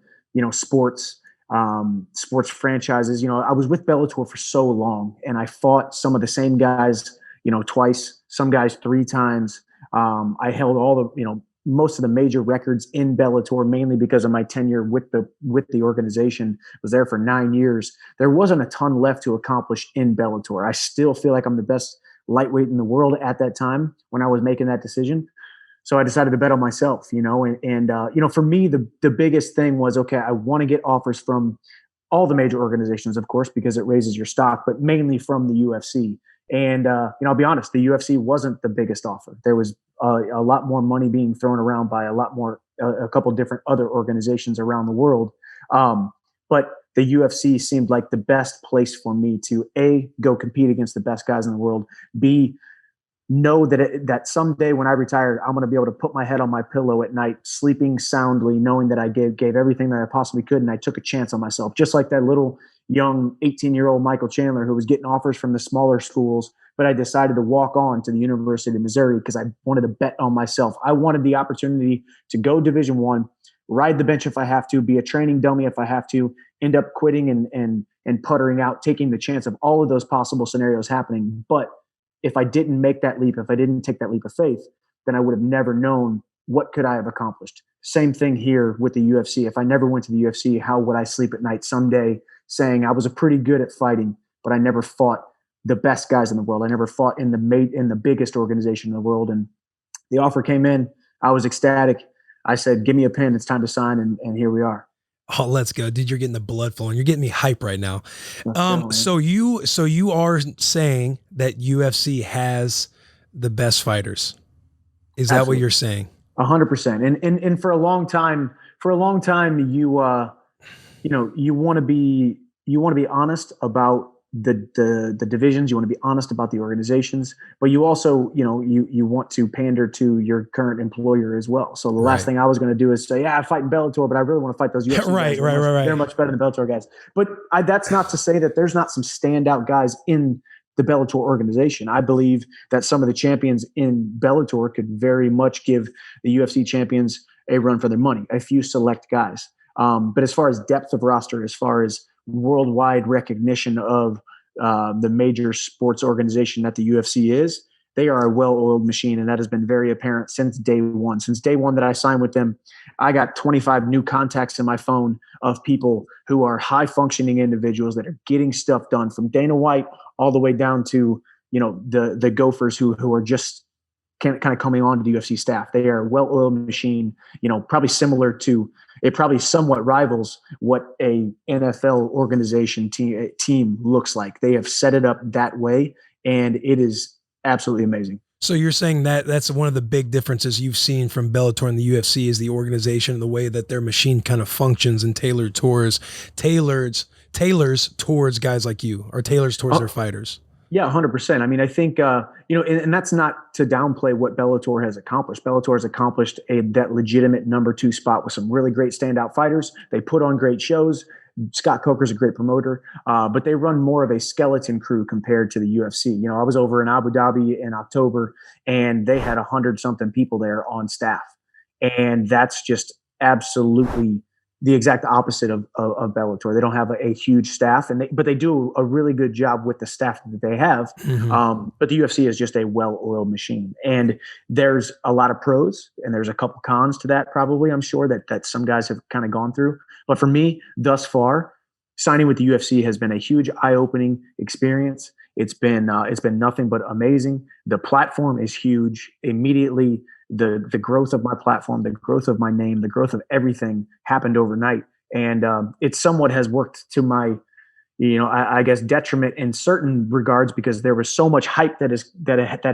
Speaker 8: sports franchises. I was with Bellator for so long, and I fought some of the same guys, twice, some guys 3 times. I held all the, most of the major records in Bellator, mainly because of my tenure with the organization. I was there for 9 years. There wasn't a ton left to accomplish in Bellator. I still feel like I'm the best lightweight in the world at that time when I was making that decision. So I decided to bet on myself, and for me, the biggest thing was, okay, I want to get offers from all the major organizations, of course, because it raises your stock, but mainly from the UFC. And, I'll be honest, the UFC wasn't the biggest offer. There was a lot more money being thrown around by a couple different other organizations around the world. But the UFC seemed like the best place for me to A, go compete against the best guys in the world, B, know that someday when I retire, I'm going to be able to put my head on my pillow at night, sleeping soundly, knowing that I gave everything that I possibly could, and I took a chance on myself, just like that little young 18-year-old Michael Chandler who was getting offers from the smaller schools, but I decided to walk on to the University of Missouri because I wanted to bet on myself. I wanted the opportunity to go Division I, ride the bench if I have to, be a training dummy if I have to, end up quitting and puttering out, taking the chance of all of those possible scenarios happening. But if I didn't make that leap, if I didn't take that leap of faith, then I would have never known what could I have accomplished. Same thing here with the UFC. If I never went to the UFC, how would I sleep at night someday saying I was pretty good at fighting, but I never fought the best guys in the world. I never fought in the biggest organization in the world. And the offer came in. I was ecstatic. I said, give me a pen. It's time to sign. And here we are.
Speaker 1: Oh, let's go, dude. You're getting the blood flowing. You're getting me hype right now. So you are saying that UFC has the best fighters. Is that what you're saying?
Speaker 8: 100%. And for a long time, you want to be honest about the divisions. You want to be honest about the organizations, but you also, you want to pander to your current employer as well. So the last thing I was going to do is say, yeah, I fight in Bellator, but I really want to fight those UFC guys.
Speaker 1: Right.
Speaker 8: They're much better than the Bellator guys. But that's not to say that there's not some standout guys in the Bellator organization. I believe that some of the champions in Bellator could very much give the UFC champions a run for their money, a few select guys. But as far as depth of roster, as far as worldwide recognition of the major sports organization that the UFC is. They are a well-oiled machine, and that has been very apparent since day one. Since day one that I signed with them, I got 25 new contacts in my phone of people who are high-functioning individuals that are getting stuff done, from Dana White all the way down to, you know, the Gophers who are just kind of coming on to the UFC staff. They are a well-oiled machine, you know, probably similar to, it probably somewhat rivals what a NFL organization team looks like. They have set it up that way, and it is absolutely amazing.
Speaker 1: So you're saying that that's one of the big differences you've seen from Bellator and the UFC is the organization and the way that their machine kind of functions and tailors towards guys like you, or tailors towards their fighters.
Speaker 8: Yeah, 100%. I mean, I think, you know, and that's not to downplay what Bellator has accomplished. Bellator has accomplished that legitimate number 2 spot with some really great standout fighters. They put on great shows. Scott Coker's a great promoter, but they run more of a skeleton crew compared to the UFC. You know, I was over in Abu Dhabi in October, and they had 100-something people there on staff. And that's just absolutely the exact opposite of Bellator. They don't have a huge staff, but they do a really good job with the staff that they have. Mm-hmm. But the UFC is just a well-oiled machine, and there's a lot of pros and there's a couple cons to that. Probably, I'm sure that some guys have kind of gone through. But for me, thus far, signing with the UFC has been a huge eye-opening experience. It's been nothing but amazing. The platform is huge. Immediately, the growth of my platform, the growth of my name, the growth of everything happened overnight. And it somewhat has worked to my, you know, I guess detriment in certain regards, because there was so much hype that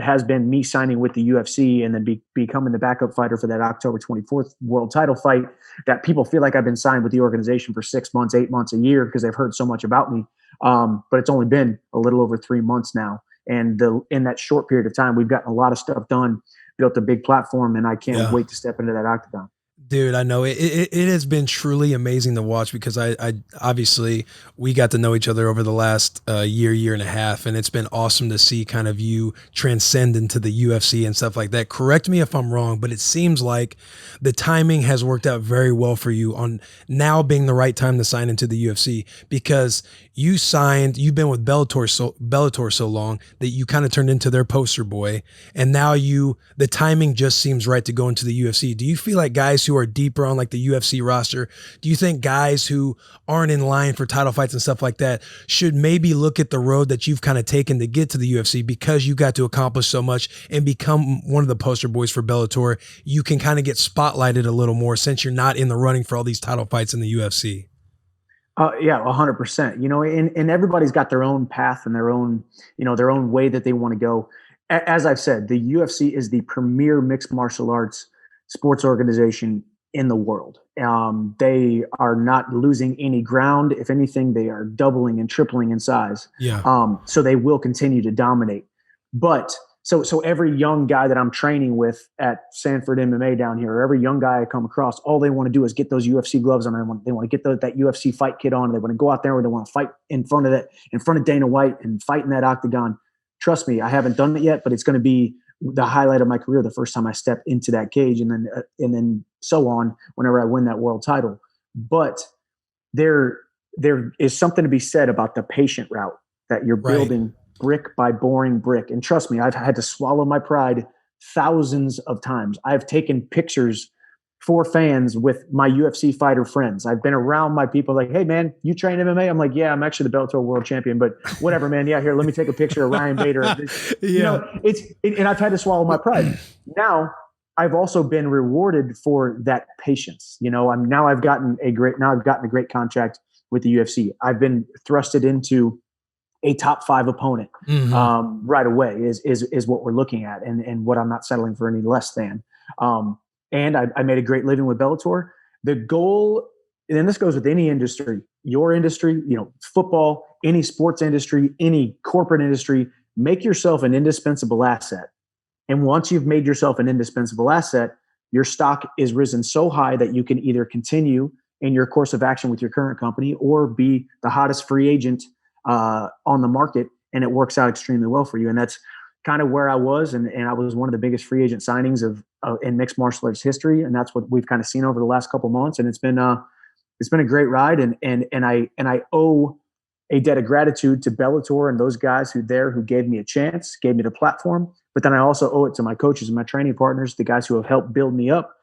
Speaker 8: has been me signing with the UFC and then becoming the backup fighter for that October 24th world title fight, that people feel like I've been signed with the organization for 6 months, 8 months, a year, because they've heard so much about me. But it's only been a little over 3 months now. And in that short period of time, we've gotten a lot of stuff done, built a big platform, and I can't wait to step into that octagon.
Speaker 1: Dude, I know it has been truly amazing to watch, because I obviously we got to know each other over the last year and a half, and it's been awesome to see kind of you transcend into the UFC and stuff like that. Correct me if I'm wrong, but it seems like the timing has worked out very well for you on now being the right time to sign into the UFC, because you've been with Bellator so long that you kind of turned into their poster boy, and now the timing just seems right to go into the UFC. Do you feel like guys who are deeper on like the UFC roster, do you think guys who aren't in line for title fights and stuff like that should maybe look at the road that you've kind of taken to get to the UFC, because you got to accomplish so much and become one of the poster boys for Bellator? You can kind of get spotlighted a little more since you're not in the running for all these title fights in the UFC.
Speaker 8: Yeah, 100%. You know, and everybody's got their own path and their own way that they want to go. As I've said, the UFC is the premier mixed martial arts sports organization in the world. They are not losing any ground. If anything, they are doubling and tripling in size.
Speaker 1: Yeah.
Speaker 8: So they will continue to dominate. But so every young guy that I'm training with at Sanford MMA down here, or every young guy I come across, all they want to do is get those UFC gloves on. They want to get that UFC fight kit on. They want to go out there and they want to fight in front of Dana White and fight in that octagon. Trust me, I haven't done it yet, but it's going to be the highlight of my career the first time I step into that cage, and then so on whenever I win that world title. But there is something to be said about the patient route that you're building brick by boring brick. And trust me, I've had to swallow my pride thousands of times. I've taken pictures for fans with my UFC fighter friends. I've been around my people like, hey man, you train MMA? I'm like, yeah, I'm actually the Bellator world champion, but whatever, man. Yeah, here, let me take a picture of Ryan Bader. You know, and I've had to swallow my pride. Now I've also been rewarded for that patience. You know, I've gotten a great contract with the UFC. I've been thrusted into a top 5 opponent right away is what we're looking at, and what I'm not settling for any less than. And I made a great living with Bellator. The goal, and this goes with any industry, your industry, you know, football, any sports industry, any corporate industry, make yourself an indispensable asset. And once you've made yourself an indispensable asset, your stock is risen so high that you can either continue in your course of action with your current company or be the hottest free agent on the market, and it works out extremely well for you. And that's kind of where I was, and I was one of the biggest free agent signings in mixed martial arts history, and that's what we've kind of seen over the last couple months. And it's been it's been a great ride, and I owe a debt of gratitude to Bellator and those guys who gave me a chance, gave me the platform. But then I also owe it to my coaches and my training partners, the guys who have helped build me up.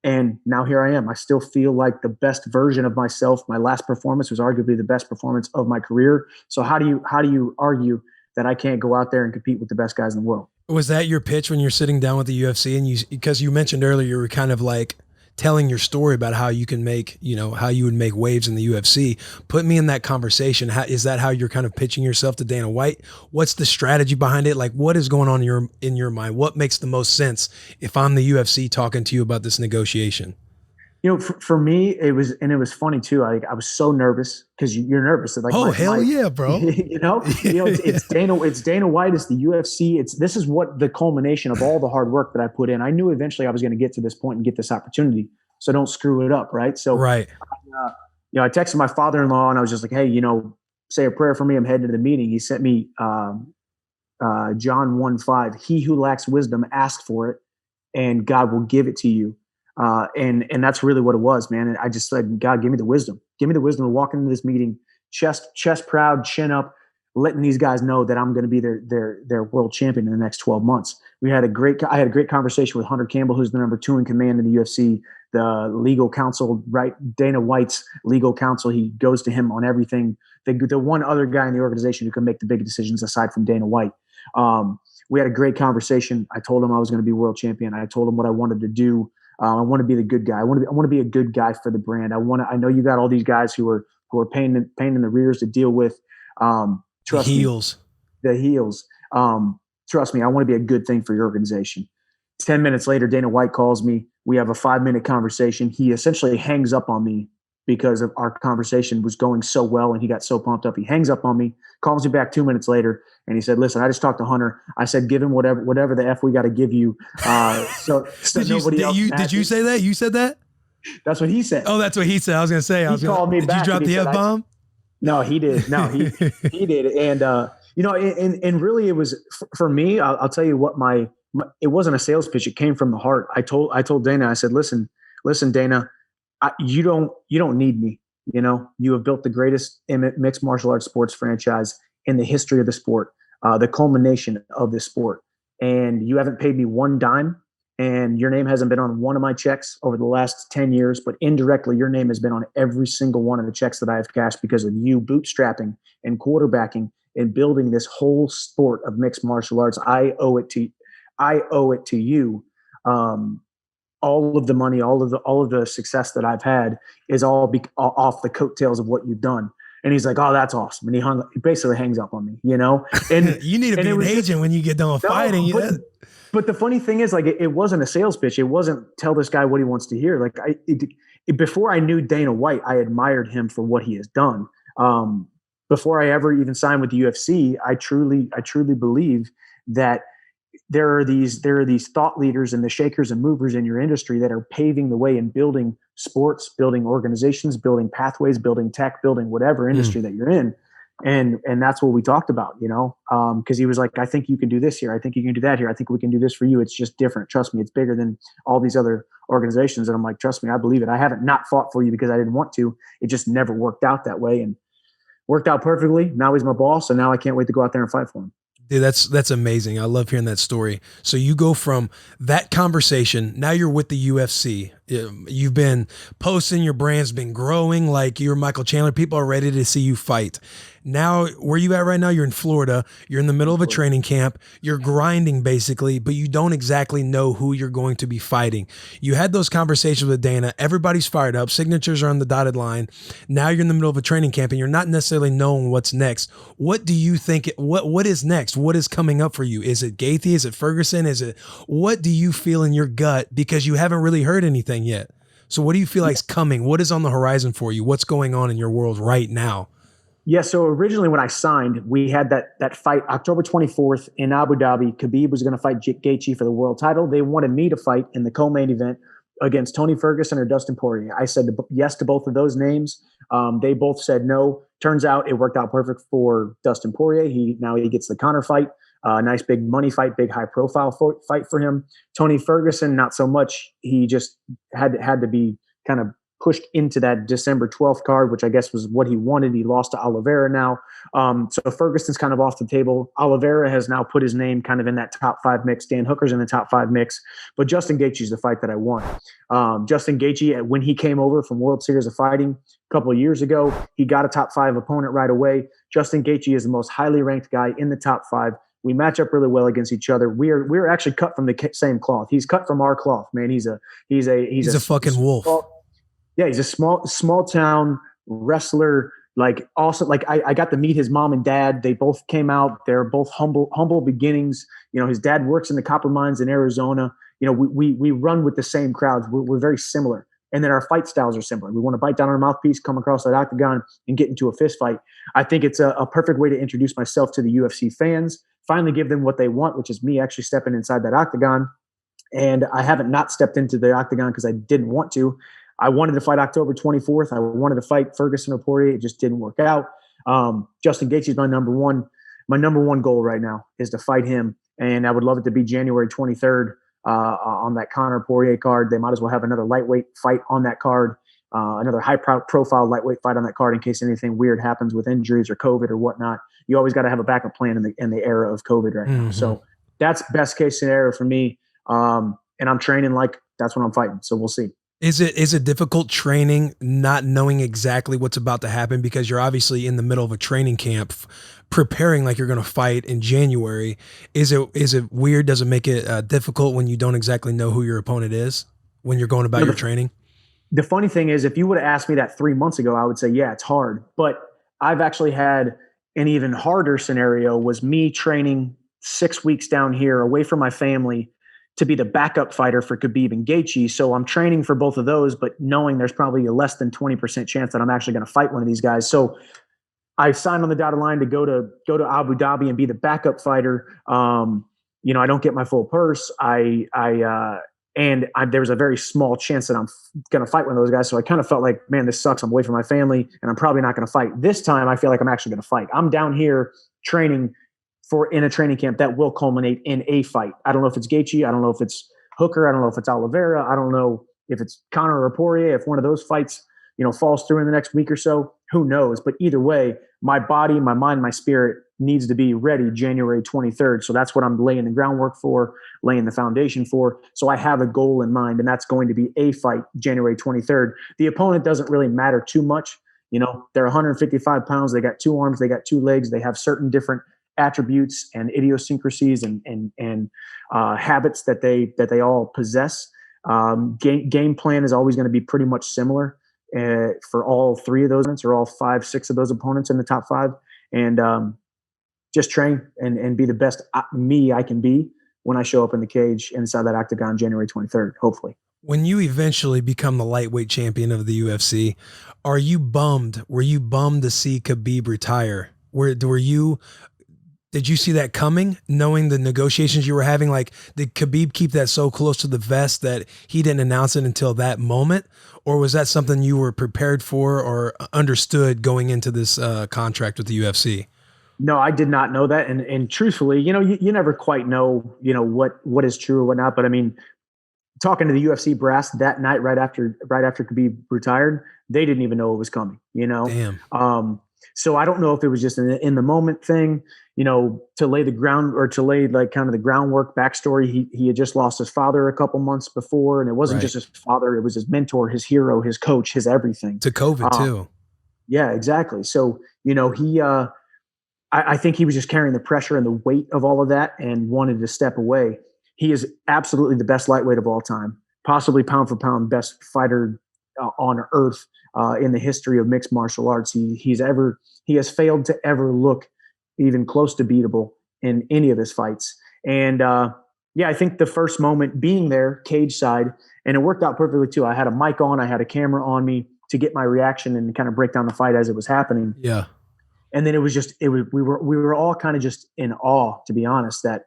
Speaker 8: And now here I am. I still feel like the best version of myself. My last performance was arguably the best performance of my career. So how do you argue that I can't go out there and compete with the best guys in the world?
Speaker 1: Was that your pitch when you're sitting down with the UFC, and because you mentioned earlier, you were kind of like telling your story about how you can make, how you would make waves in the UFC. Put me in that conversation. Is that how you're kind of pitching yourself to Dana White? What's the strategy behind it? Like, what is going on in your mind? What makes the most sense if I'm the UFC talking to you about this negotiation?
Speaker 8: For me, it was funny too. I was so nervous because you're nervous. Like,
Speaker 1: hell yeah, bro.
Speaker 8: It's Dana White. It's the UFC. This is what the culmination of all the hard work that I put in. I knew eventually I was going to get to this point and get this opportunity. So don't screw it up, right? So
Speaker 1: right.
Speaker 8: I texted my father-in-law and I was just like, hey, say a prayer for me. I'm heading to the meeting. He sent me John 1:5. He who lacks wisdom, ask for it, and God will give it to you. And that's really what it was, man. And I just said, God, give me the wisdom. Give me the wisdom to walk into this meeting, chest proud, chin up, letting these guys know that I'm going to be their world champion in the next 12 months. I had a great conversation with Hunter Campbell, who's the number 2 in command in the UFC, the legal counsel, right? Dana White's legal counsel. He goes to him on everything. The one other guy in the organization who can make the big decisions aside from Dana White. We had a great conversation. I told him I was going to be world champion. I told him what I wanted to do. I want to be the good guy. I want to be a good guy for the brand. I know you got all these guys who are pain in the rears to deal with. Trust me, the heels. Trust me, I want to be a good thing for your organization. 10 minutes later, Dana White calls me. We have a 5-minute conversation. He essentially hangs up on me because of our conversation was going so well and he got so pumped up. He hangs up on me, calls me back 2 minutes later, and he said, listen, I just talked to Hunter. I said, give him whatever the F we got to give you. So nobody else.
Speaker 1: Did you say that? You said that?
Speaker 8: That's what he said.
Speaker 1: Oh, that's what he said. I was going to say.
Speaker 8: He called me
Speaker 1: back.
Speaker 8: Did
Speaker 1: you drop the F-bomb?
Speaker 8: No, he did. No, he did. And, and really it was for me, I'll tell you what it wasn't a sales pitch. It came from the heart. I told Dana, I said, listen, Dana, you don't need me. You have built the greatest mixed martial arts sports franchise in the history of the sport, the culmination of this sport. And you haven't paid me one dime, and your name hasn't been on one of my checks over the last 10 years, but indirectly your name has been on every single one of the checks that I have cashed because of you bootstrapping and quarterbacking and building this whole sport of mixed martial arts. I owe it to you. All of the money, all of the success that I've had is all off the coattails of what you've done. And he's like, oh, that's awesome. And he basically hangs up on me, and
Speaker 1: you need to be an agent when you get done with fighting.
Speaker 8: But the funny thing is, like, it wasn't a sales pitch. It wasn't tell this guy what he wants to hear. Like before I knew Dana White, I admired him for what he has done. Before I ever even signed with the UFC, I truly believe that there are these thought leaders and the shakers and movers in your industry that are paving the way in building sports, building organizations, building pathways, building tech, building whatever industry that you're in. And that's what we talked about, because he was like, I think you can do this here. I think you can do that here. I think we can do this for you. It's just different. Trust me, it's bigger than all these other organizations. And I'm like, trust me, I believe it. I haven't not fought for you because I didn't want to. It just never worked out that way, and worked out perfectly. Now he's my boss, and now I can't wait to go out there and fight for him.
Speaker 1: Dude, that's amazing. I love hearing that story. So you go from that conversation, now you're with the UFC. You've been posting, your brand's been growing, like you're Michael Chandler. People are ready to see you fight. Now, where you at right now? You're in Florida. You're in the middle of a training camp. You're grinding basically, but you don't exactly know who you're going to be fighting. You had those conversations with Dana. Everybody's fired up. Signatures are on the dotted line. Now you're in the middle of a training camp and you're not necessarily knowing what's next. What do you think? What is next? What is coming up for you? Is it Gaethje? Is it Ferguson? What do you feel in your gut? Because you haven't really heard anything yet. So what do you feel like is coming? What is on the horizon for you? What's going on in your world right now?
Speaker 8: Yeah, so originally when I signed, we had that fight October 24th in Abu Dhabi. Khabib was going to fight Gaethje for the world title. They wanted me to fight in the co-main event against Tony Ferguson or Dustin Poirier. I said yes to both of those names. They both said no. Turns out it worked out perfect for Dustin Poirier. Now he gets the Conor fight. Nice big money fight, big high profile fight for him. Tony Ferguson, not so much. He just had to be kind of pushed into that December 12th card, which I guess was what he wanted. He lost to Oliveira now. So Ferguson's kind of off the table. Oliveira has now put his name kind of in that top 5 mix. Dan Hooker's in the top 5 mix. But Justin Gaethje's the fight that I want. Justin Gaethje, when he came over from World Series of Fighting a couple of years ago, he got a top 5 opponent right away. Justin Gaethje is the most highly ranked guy in the top 5. We match up really well against each other. We're actually cut from the same cloth. He's cut from our cloth, man. He's a
Speaker 1: fucking wolf.
Speaker 8: Yeah, he's a small town wrestler. Like also, like I got to meet his mom and dad. They both came out. They're both humble beginnings. His dad works in the copper mines in Arizona. We run with the same crowds. We're very similar. And then our fight styles are similar. We want to bite down our mouthpiece, come across that octagon, and get into a fist fight. I think it's a perfect way to introduce myself to the UFC fans, finally give them what they want, which is me actually stepping inside that octagon. And I haven't not stepped into the octagon because I didn't want to. I wanted to fight October 24th. I wanted to fight Ferguson or Poirier. It just didn't work out. Justin Gaethje is my number one goal right now is to fight him. And I would love it to be January 23rd on that Conor Poirier card. They might as well have another lightweight fight on that card, another high-profile lightweight fight on that card in case anything weird happens with injuries or COVID or whatnot. You always got to have a backup plan in the era of COVID right now. So that's best case scenario for me. And I'm training like that's what I'm fighting. So we'll see.
Speaker 1: Is it difficult training, not knowing exactly what's about to happen because you're obviously in the middle of a training camp, preparing like you're going to fight in January? Is it weird? Does it make it difficult when you don't exactly know who your opponent is when you're going about your training?
Speaker 8: The funny thing is, if you would have asked me that 3 months ago, I would say, yeah, it's hard. But I've actually had an even harder scenario was me training 6 weeks down here away from my family to be the backup fighter for Khabib and Gaethje. So I'm training for both of those, but knowing there's probably a less than 20% chance that I'm actually going to fight one of these guys. So I signed on the dotted line to go to Abu Dhabi and be the backup fighter. I don't get my full purse. There's a very small chance that I'm going to fight one of those guys. So I kind of felt like, man, this sucks. I'm away from my family and I'm probably not going to fight. This time I feel like I'm actually going to fight. I'm down here training in a training camp that will culminate in a fight. I don't know if it's Gaethje. I don't know if it's Hooker. I don't know if it's Oliveira. I don't know if it's Conor or Poirier. If one of those fights, falls through in the next week or so, who knows? But either way, my body, my mind, my spirit needs to be ready January 23rd. So that's what I'm laying the groundwork for, laying the foundation for. So I have a goal in mind, and that's going to be a fight January 23rd. The opponent doesn't really matter too much. They're 155 pounds. They got 2 arms. They got 2 legs. They have certain different attributes and idiosyncrasies and habits that they all possess. Game plan is always going to be pretty much similar for all 3 of those or all 5, 6 of those opponents in the top 5, and just train and be the best me I can be when I show up in the cage inside that octagon January 23rd, hopefully.
Speaker 1: When you eventually become the lightweight champion of the UFC, were you bummed to see Khabib retire? Did you see that coming, knowing the negotiations you were having? Like, did Khabib keep that so close to the vest that he didn't announce it until that moment? Or was that something you were prepared for or understood going into this contract with the UFC?
Speaker 8: No, I did not know that. And truthfully, you never quite know, what is true or whatnot. But I mean, talking to the UFC brass that night, right after Khabib retired, they didn't even know it was coming,
Speaker 1: Damn.
Speaker 8: So I don't know if it was just an in the moment thing, to lay the ground or to lay like kind of the groundwork backstory. He had just lost his father a couple months before, and it wasn't just his father. It was his mentor, his hero, his coach, his everything.
Speaker 1: To COVID too.
Speaker 8: Yeah, exactly. So, I think he was just carrying the pressure and the weight of all of that and wanted to step away. He is absolutely the best lightweight of all time, possibly pound for pound best fighter on earth in the history of mixed martial arts. He has failed to ever look even close to beatable in any of his fights. And I think the first moment being there cage side, and it worked out perfectly too. I had a mic on, I had a camera on me to get my reaction and kind of break down the fight as it was happening.
Speaker 1: Yeah.
Speaker 8: And then we were all kind of just in awe, to be honest, that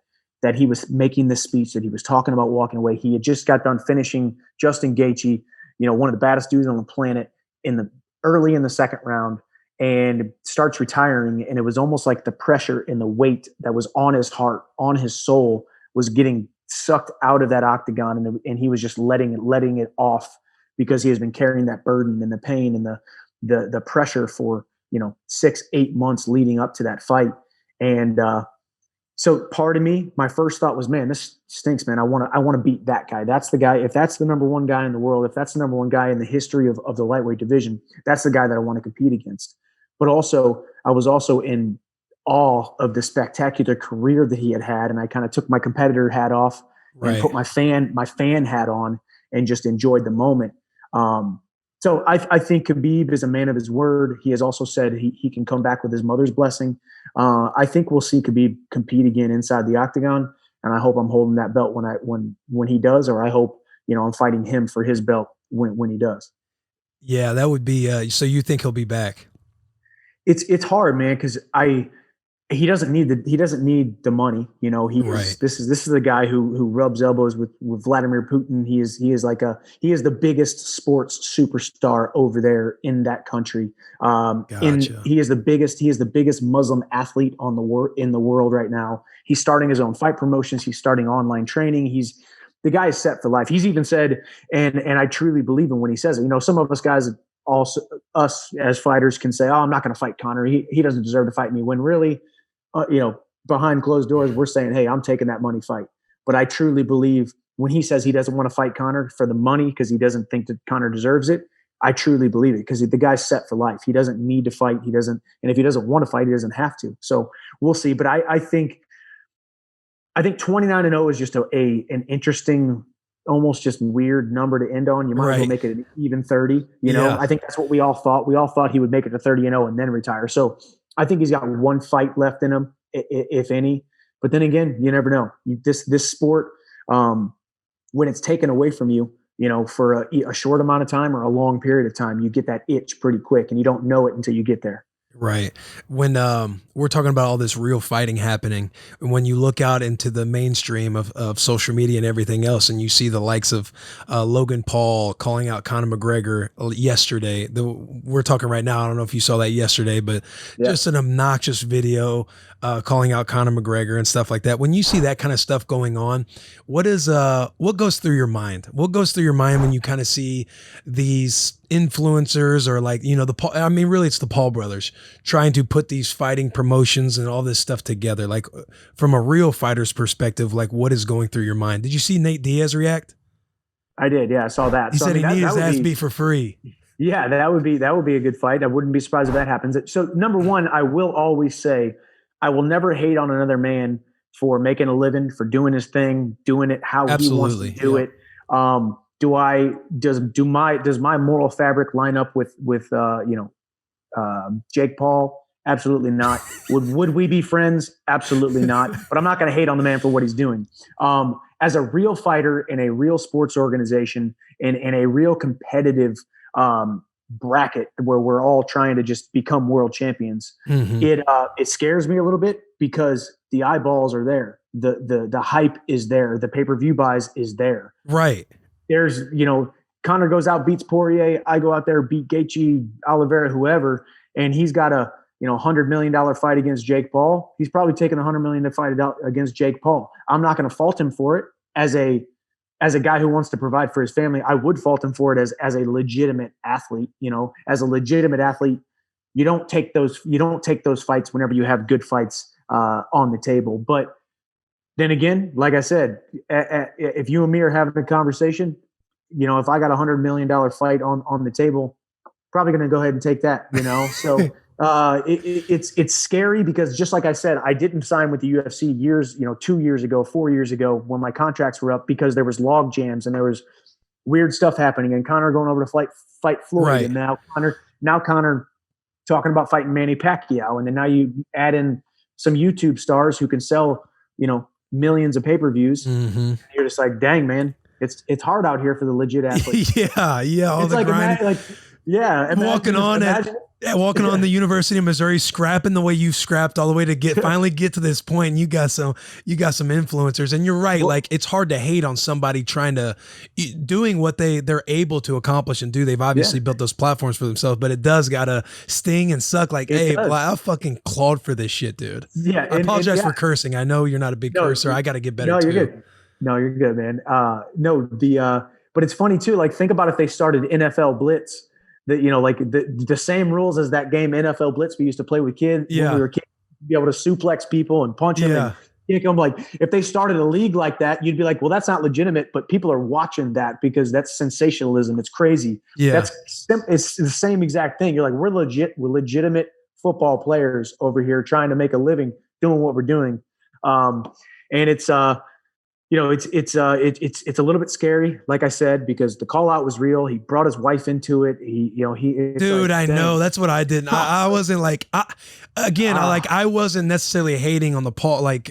Speaker 8: he was making this speech, that he was talking about walking away. He had just got done finishing Justin Gaethje, one of the baddest dudes on the planet, early in the second round, and starts retiring. And it was almost like the pressure and the weight that was on his heart, on his soul, was getting sucked out of that octagon, and he was just letting it off because he has been carrying that burden and the pain and the pressure for, 6-8 months leading up to that fight. And so part of me, my first thought was, man, this stinks, man. I want to beat that guy. That's the guy. If that's the number one guy in the world, if that's the number one guy in the history of the lightweight division, that's the guy that I want to compete against. But also, I was also in awe of the spectacular career that he had. And I kind of took my competitor hat off and put my fan hat on and just enjoyed the moment. So I think Khabib is a man of his word. He has also said he can come back with his mother's blessing. I think we'll see Khabib compete again inside the octagon, and I hope I'm holding that belt when he does, or I hope I'm fighting him for his belt when he does.
Speaker 1: Yeah, that would be. So you think he'll be back?
Speaker 8: It's hard, man, because he doesn't need the money. This is the guy who rubs elbows with Vladimir Putin. He is the biggest sports superstar over there in that country.
Speaker 1: Gotcha.
Speaker 8: He is the biggest Muslim athlete in the world right now. He's starting his own fight promotions. He's starting online training. The guy is set for life. He's even said, and I truly believe him when he says it. Some of us guys, also us as fighters, can say, "Oh, I'm not going to fight Conor. He doesn't deserve to fight me." When really, behind closed doors, we're saying, "Hey, I'm taking that money fight." But I truly believe when he says he doesn't want to fight Conor for the money because he doesn't think that Conor deserves it, I truly believe it, because the guy's set for life. He doesn't need to fight. And if he doesn't want to fight, he doesn't have to. So we'll see. But I think 29-0 is just an interesting, almost just weird number to end on. You might as well make it an even 30. I think that's what we all thought. We all thought he would make it to 30-0 and then retire. So I think he's got one fight left in him, if any. But then again, you never know. This sport, when it's taken away from you, for a short amount of time or a long period of time, you get that itch pretty quick, and you don't know it until you get there.
Speaker 1: Right. When we're talking about all this real fighting happening, and when you look out into the mainstream of social media and everything else, and you see the likes of Logan Paul calling out Conor McGregor yesterday, we're talking right now, I don't know if you saw that yesterday, but just an obnoxious video calling out Conor McGregor and stuff like that. When you see that kind of stuff going on, what goes through your mind? What goes through your mind when you kind of see these influencers, or really it's the Paul brothers trying to put these fighting promotions and all this stuff together? Like, from a real fighter's perspective, like, what is going through your mind? Did you see Nate Diaz react?
Speaker 8: I did. Yeah, I saw that.
Speaker 1: He said he needed his ass beat for free.
Speaker 8: Yeah, that would be a good fight. I wouldn't be surprised if that happens. So number one, I will always say, I will never hate on another man for making a living, for doing his thing, doing it how he wants to do it. Does my moral fabric line up with Jake Paul? Absolutely not. Would we be friends? Absolutely not. But I'm not going to hate on the man for what he's doing. As a real fighter in a real sports organization, in a real competitive bracket where we're all trying to just become world champions, it scares me a little bit, because the eyeballs are there, the hype is there, the pay-per-view buys is there.
Speaker 1: Right.
Speaker 8: There's, Conor goes out, beats Poirier. I go out there, beat Gaethje, Oliveira, whoever, and he's got a $100 million fight against Jake Paul. He's probably taking $100 million to fight against Jake Paul. I'm not going to fault him for it. As a guy who wants to provide for his family, I would fault him for it as a legitimate athlete. As a legitimate athlete, you don't take those fights whenever you have good fights on the table. But then again, like I said, if you and me are having a conversation, if I got $100 million fight on the table, probably going to go ahead and take that. So it's scary, because just like I said, I didn't sign with the UFC 2 years ago, 4 years ago, when my contracts were up, because there was log jams and there was weird stuff happening, and Conor going over to fight Floyd,
Speaker 1: right.
Speaker 8: And now Conor talking about fighting Manny Pacquiao, and then now you add in some YouTube stars who can sell millions of pay-per-views. You're just like, dang, man, it's hard out here for the legit athletes.
Speaker 1: yeah, all the grinding. Walking on the University of Missouri, scrapping the way you've scrapped all the way to finally get to this point. And you got some influencers, and you're right. Like, it's hard to hate on somebody trying to doing what they're able to accomplish and do. They've obviously built those platforms for themselves, but it does gotta sting and suck. Like, hey, I fucking clawed for this shit, dude.
Speaker 8: Yeah.
Speaker 1: I apologize for cursing. I know you're not a big cursor. I got to get better too.
Speaker 8: Good. No, you're good, man. But it's funny too. Like, think about if they started NFL Blitz, that, you know, like the same rules as that game NFL Blitz we used to play with kids when we were kids, be able to suplex people and punch them and kick them. Like, if they started a league like that, you'd be like, well, that's not legitimate, but people are watching that because that's sensationalism. It's crazy. It's the same exact thing. You're like, we're legitimate football players over here trying to make a living doing what we're doing. And it's you know, it's a little bit scary, like I said, because the call out was real. He brought his wife into it.
Speaker 1: Dude, like, I know that's what I did. I wasn't like, I wasn't necessarily hating on the Paul, like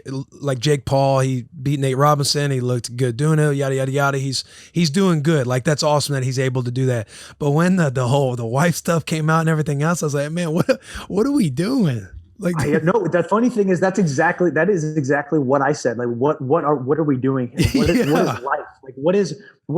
Speaker 1: Jake Paul. He beat Nate Robinson. He looked good doing it. Yada yada yada. He's doing good. Like, that's awesome that he's able to do that. But when the wife stuff came out and everything else, I was like, man, what are we doing? Like,
Speaker 8: no, the funny thing is that is exactly what I said. Like, what are we doing here? What is life? Like, what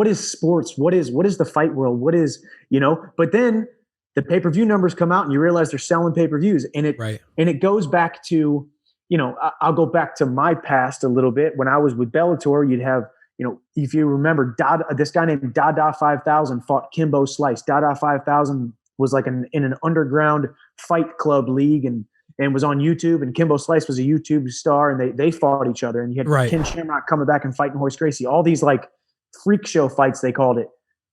Speaker 8: is sports? What is the fight world? What is, you know, but then the pay-per-view numbers come out and you realize they're selling pay-per-views, and it goes back to, you know, I'll go back to my past a little bit. When I was with Bellator, you'd have, you know, if you remember, this guy named Dada 5000 fought Kimbo Slice. Dada 5000 was like in an underground fight club league and was on YouTube, and Kimbo Slice was a YouTube star, and they fought each other. And you had Ken Shamrock coming back and fighting Horace Gracie. All these like freak show fights, they called it,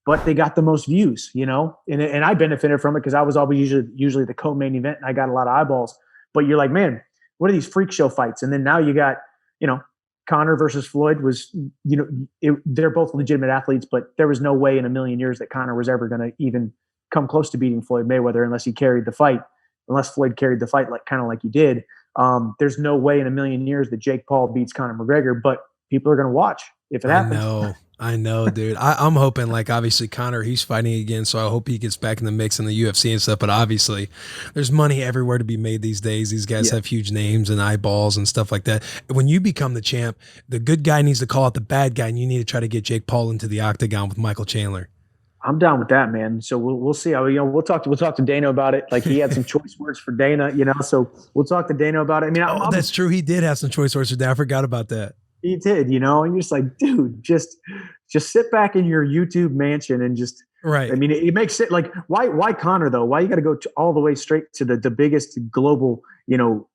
Speaker 8: but they got the most views, you know. And I benefited from it because I was always usually the co-main event, and I got a lot of eyeballs. But you're like, man, what are these freak show fights? And then now you got, you know, Conor versus Floyd was, you know, they're both legitimate athletes, but there was no way in a million years that Conor was ever going to even come close to beating Floyd Mayweather unless he carried the fight. Unless Floyd carried the fight like he did. There's no way in a million years that Jake Paul beats Conor McGregor, but people are going to watch if it happens.
Speaker 1: I know, dude. I'm hoping, like, obviously Conor, he's fighting again, so I hope he gets back in the mix in the UFC and stuff, but obviously there's money everywhere to be made these days. These guys have huge names and eyeballs and stuff like that. When you become the champ, the good guy needs to call out the bad guy, and you need to try to get Jake Paul into the octagon with Michael Chandler.
Speaker 8: I'm down with that, man. So we'll see. You know, we'll talk to Dana about it. Like, he had some choice words for Dana, you know. So we'll talk to Dana about it. I mean,
Speaker 1: that's true. He did have some choice words for Dana. I forgot about that.
Speaker 8: He did, you know. And you're just like, dude, just sit back in your YouTube mansion and just. Right. I mean, it makes it like, why Conor though? Why you got to go all the way straight to the biggest global, you know,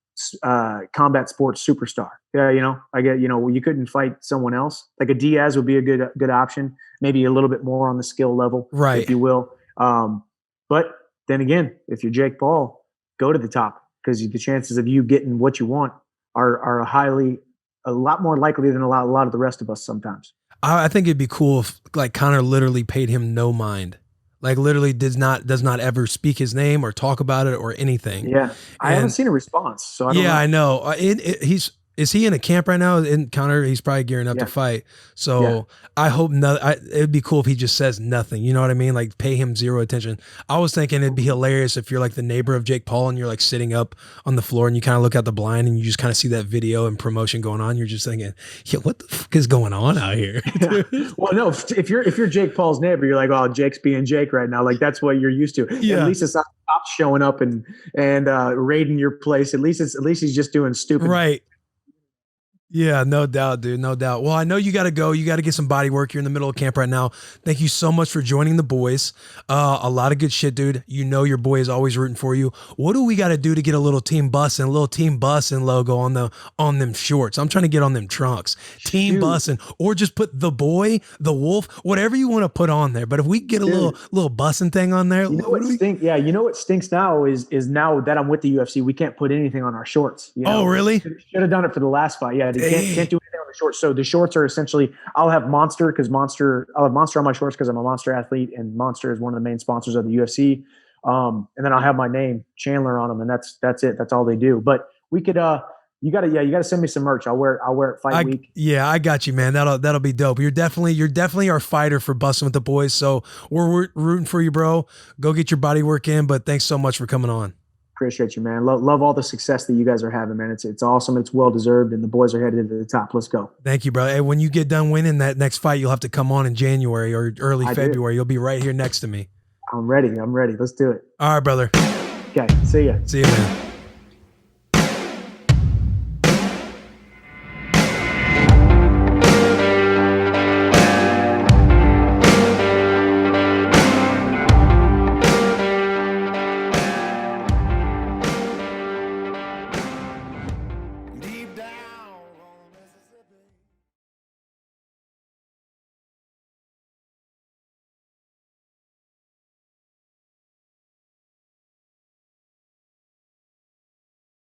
Speaker 8: combat sports superstar? Yeah, you know, I get, you know, you couldn't fight someone else. Like a Diaz would be a good option. Maybe a little bit more on the skill level, right, if you will. But then again, if you're Jake Paul, go to the top, because the chances of you getting what you want are a lot more likely than a lot of the rest of us sometimes.
Speaker 1: I think it'd be cool if, like, Conor literally paid him no mind. Like, literally does not ever speak his name or talk about it or anything.
Speaker 8: Yeah, I haven't seen a response. So I don't know.
Speaker 1: I know. Is he in a camp right now? In Conor, he's probably gearing up to fight. So I hope it'd be cool if he just says nothing. You know what I mean? Like, pay him zero attention. I was thinking it'd be hilarious if you're like the neighbor of Jake Paul and you're like sitting up on the floor and you kind of look out the blind and you just kind of see that video and promotion going on. You're just thinking, yeah, what the fuck is going on out here?
Speaker 8: Well, no, if you're Jake Paul's neighbor, you're like, oh, Jake's being Jake right now. Like, that's what you're used to. Yeah. At least it's not cops showing up and raiding your place. At least he's just doing stupid.
Speaker 1: Right. Yeah, no doubt, dude. No doubt. Well, I know you got to go. You got to get some body work. You're in the middle of camp right now. Thank you so much for joining the boys. A lot of good shit, dude. You know your boy is always rooting for you. What do we got to do to get a little Team Bussin logo on them shorts? I'm trying to get on them trunks. Team Bussin, or just put the boy, the wolf, whatever you want to put on there. But if we get a little Bussin thing on there,
Speaker 8: you know what stinks? Yeah, you know what stinks now is now that I'm with the UFC, we can't put anything on our shorts. You know?
Speaker 1: Oh, really?
Speaker 8: Should have done it for the last fight. Yeah. Can't do anything on the shorts. So the shorts are essentially, I'll have Monster on my shorts because I'm a Monster athlete, and Monster is one of the main sponsors of the UFC. And then I'll have my name Chandler on them, and that's it. That's all they do. But we could you gotta send me some merch. I'll wear it fight week.
Speaker 1: Yeah, I got you, man. That'll be dope. You're definitely our fighter for Bussin' with the boys. So we're rooting for you, bro. Go get your body work in. But thanks so much for coming on.
Speaker 8: Appreciate you, man. Love all the success that you guys are having, man. It's awesome. It's well deserved, and the boys are headed to the top. Let's go.
Speaker 1: Thank you, bro. Hey, when you get done winning that next fight, you'll have to come on in January or early February. You'll be right here next to me.
Speaker 8: I'm ready. Let's do it.
Speaker 1: All right, brother.
Speaker 8: Okay. See ya.
Speaker 1: See you, man.